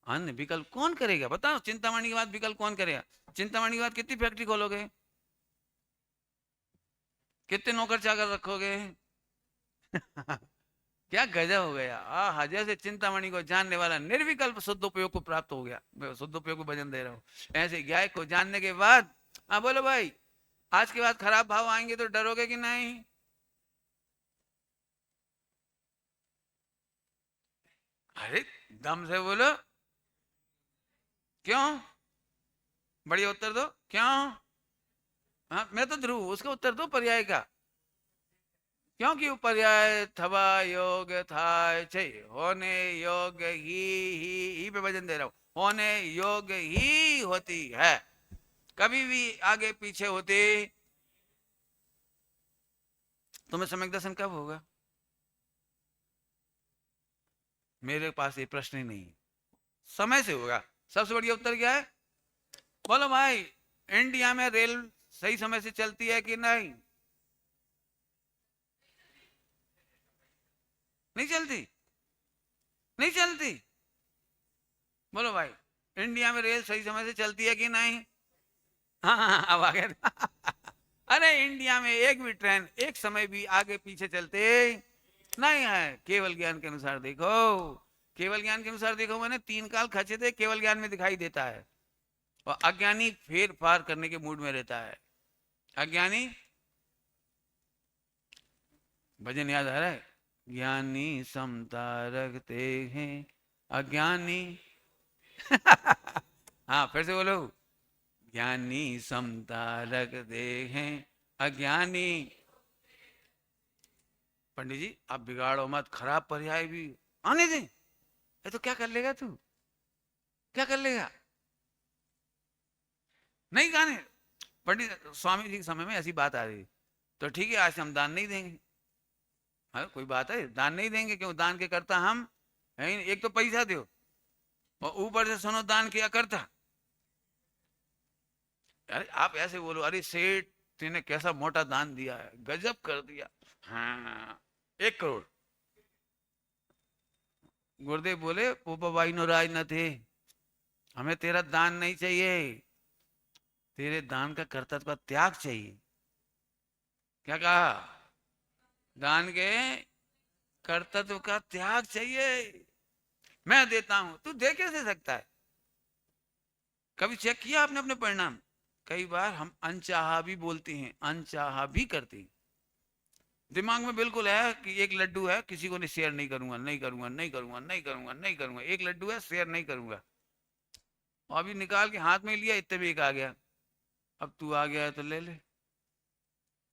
अन्य विकल्प कौन करेगा। बताओ, चिंतामणि के बाद विकल्प कौन करेगा? चिंतामणि के बाद कितनी फैक्ट्री खोलोगे, कितने नौकर चाकर रखोगे? क्या गजब हो गया। आहा, जैसे चिंतामणि को जानने वाला निर्विकल्प शुद्ध उपयोग को प्राप्त हो गया। मैं शुद्ध उपयोग को भजन दे रहा हूँ। ऐसे गाय को जानने के बाद, हाँ बोलो भाई, आज के बाद खराब भाव आएंगे तो डरोगे कि नहीं? अरे दम से बोलो। क्यों? बढ़िया उत्तर दो, क्यों? हाँ, मैं तो ध्रुव, उसका उत्तर दो पर्याय का। क्योंकि वो पर्याय थवा योग था चाहिए, होने योग ही पे वजन दे रहा हूं। होने योग ही होती है, कभी भी आगे पीछे होती। तुम्हें सम्यक दर्शन कब होगा? मेरे पास ये प्रश्न ही नहीं है, समय से होगा। सबसे बढ़िया उत्तर क्या है? बोलो भाई, इंडिया में रेल सही समय से चलती है कि नहीं? नहीं चलती? नहीं चलती? बोलो भाई, इंडिया में रेल सही समय से चलती है कि नहीं? हाँ हाँ हाँ, अब आ गया। अरे इंडिया में एक भी ट्रेन एक समय भी आगे पीछे चलते नहीं है। केवल ज्ञान के अनुसार देखो, केवल ज्ञान के अनुसार देखो, मैंने तीन काल खचे थे, केवल ज्ञान में दिखाई देता है। और अज्ञानी फेर फार करने के मूड में रहता है। अज्ञानी, भजन याद आ रहा है? ज्ञानी समता रखते हैं, अज्ञानी। हाँ फिर से बोलो, ज्ञानी समता रखते हैं, अज्ञानी। पंडित जी आप बिगाड़ो मत, खराब पर्याय भी आने दे। ये तो क्या कर लेगा तू, क्या कर लेगा? नहीं गाने। पंडित स्वामी जी के समय में ऐसी बात आ रही, तो ठीक है आज से हम दान नहीं देंगे। हाँ कोई बात है, दान नहीं देंगे, क्यों? दान के करता हम है ही नहीं। एक तो पैसा दो और ऊपर से सुनो दान किया करता। अरे आप ऐसे बोलो, अरे सेठ तेने कैसा मोटा दान दिया है, गजब कर दिया। हाँ 1 करोड़। गुरुदेव बोले पोपा भाई नाराज न थे, हमें तेरा दान नहीं चाहिए, तेरे दान का कर्तव्य का त्याग चाहिए। क्या कहा? दान के कर्तव्य का त्याग चाहिए। मैं देता हूं, तू दे कैसे सकता है? कभी चेक किया आपने अपने परिणाम? कई बार हम अनचाहा भी बोलते हैं, अनचाहा भी करते हैं। दिमाग में बिल्कुल है कि एक लड्डू है, किसी को नहीं शेयर नहीं करूंगा, नहीं करूंगा, नहीं करूंगा, नहीं करूंगा, नहीं करूंगा। एक लड्डू है, शेयर नहीं करूंगा। और अभी निकाल के हाथ में लिया, इतने भी एक आ गया। अब तू आ गया है तो ले ले।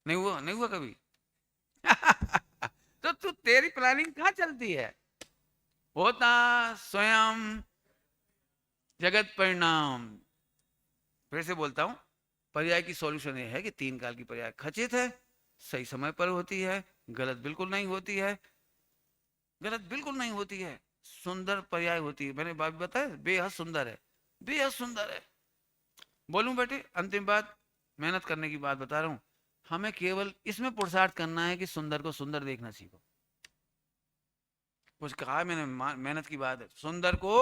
नहीं हुआ, नहीं हुआ कभी। तो तू तेरी प्लानिंग कहाँ चलती है? होता स्वयं जगत परिणाम। फिर से बोलता हूं, पर्याय की सॉल्यूशन ये है कि तीन काल की पर्याय खचित है, सही समय पर होती है, गलत बिल्कुल नहीं होती है, गलत बिल्कुल नहीं होती है, सुंदर पर्याय होती है। मैंने बात बताया, बेहद सुंदर है, बेहद सुंदर है। बोलूं बेटे अंतिम बात, मेहनत करने की बात बता रहा हूं। हमें केवल इसमें पुरुषार्थ करना है कि सुंदर को सुंदर देखना सीखो। कुछ कहा है मैंने, मेहनत की बात है, सुंदर को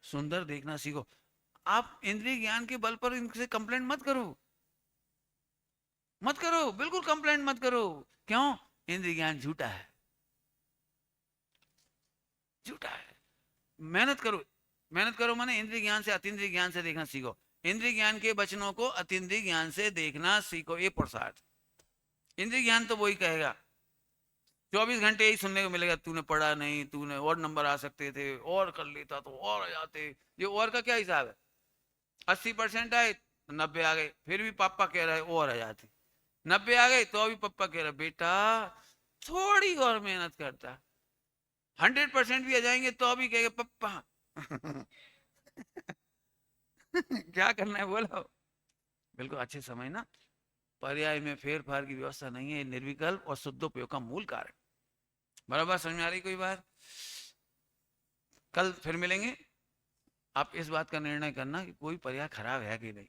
सुंदर देखना सीखो। आप इंद्रिय ज्ञान के बल पर इनसे कंप्लेंट मत करो, मत करो, बिल्कुल कंप्लेंट मत करो। क्यों? इंद्रिय ज्ञान झूठा है, झूठा है। मेहनत करो, मेहनत करो माने इंद्रिय ज्ञान से अतीन्द्रिय ज्ञान से देखना सीखो। इंद्रिय ज्ञान के वचनों को अतीन्द्रिय ज्ञान से देखना सीखो, ये पुरुषार्थ। इंद्रिय ज्ञान तो वही कहेगा, 24 घंटे यही सुनने को मिलेगा, तूने पढ़ा नहीं, तूने और नंबर आ सकते थे, और कर लेता तो और आ जाते। ये और का क्या हिसाब है? 80% आए, 90 आ गए, फिर भी पापा कह रहा है और आ जाते। 90 आ गए तो अभी पापा कह रहा है बेटा थोड़ी और मेहनत करता। 100% भी आ जाएंगे तो अभी कहेगा पप्पा। क्या करना है बोलो। बिल्कुल अच्छे समय ना, पर्याय में फेर फार की व्यवस्था नहीं है, निर्विकल्प और शुद्धोपयोग का मूल कार्य। बराबर समझ में आ रही कोई बात? कल फिर मिलेंगे, आप इस बात का निर्णय करना कि कोई पर्याय खराब है कि नहीं।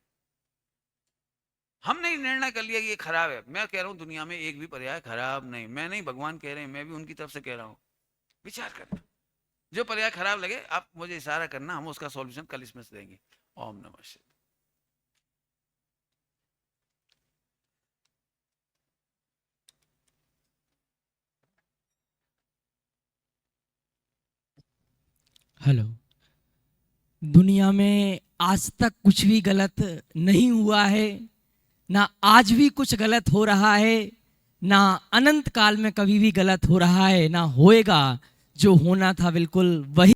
हमने निर्णय कर लिया कि ये खराब है, मैं कह रहा हूं दुनिया में एक भी पर्याय खराब नहीं, मैं नहीं भगवान कह रहे हैं, मैं भी उनकी तरफ से कह रहा हूं। विचार करना, जो पर्याय खराब लगे आप मुझे इशारा करना, हम उसका सॉल्यूशन कल इसमें से देंगे। ओम नमः शिवाय। हेलो। दुनिया में आज तक कुछ भी गलत नहीं हुआ है, ना आज भी कुछ गलत हो रहा है, ना अनंत काल में कभी भी गलत हो रहा है, ना होएगा। जो होना था बिल्कुल वही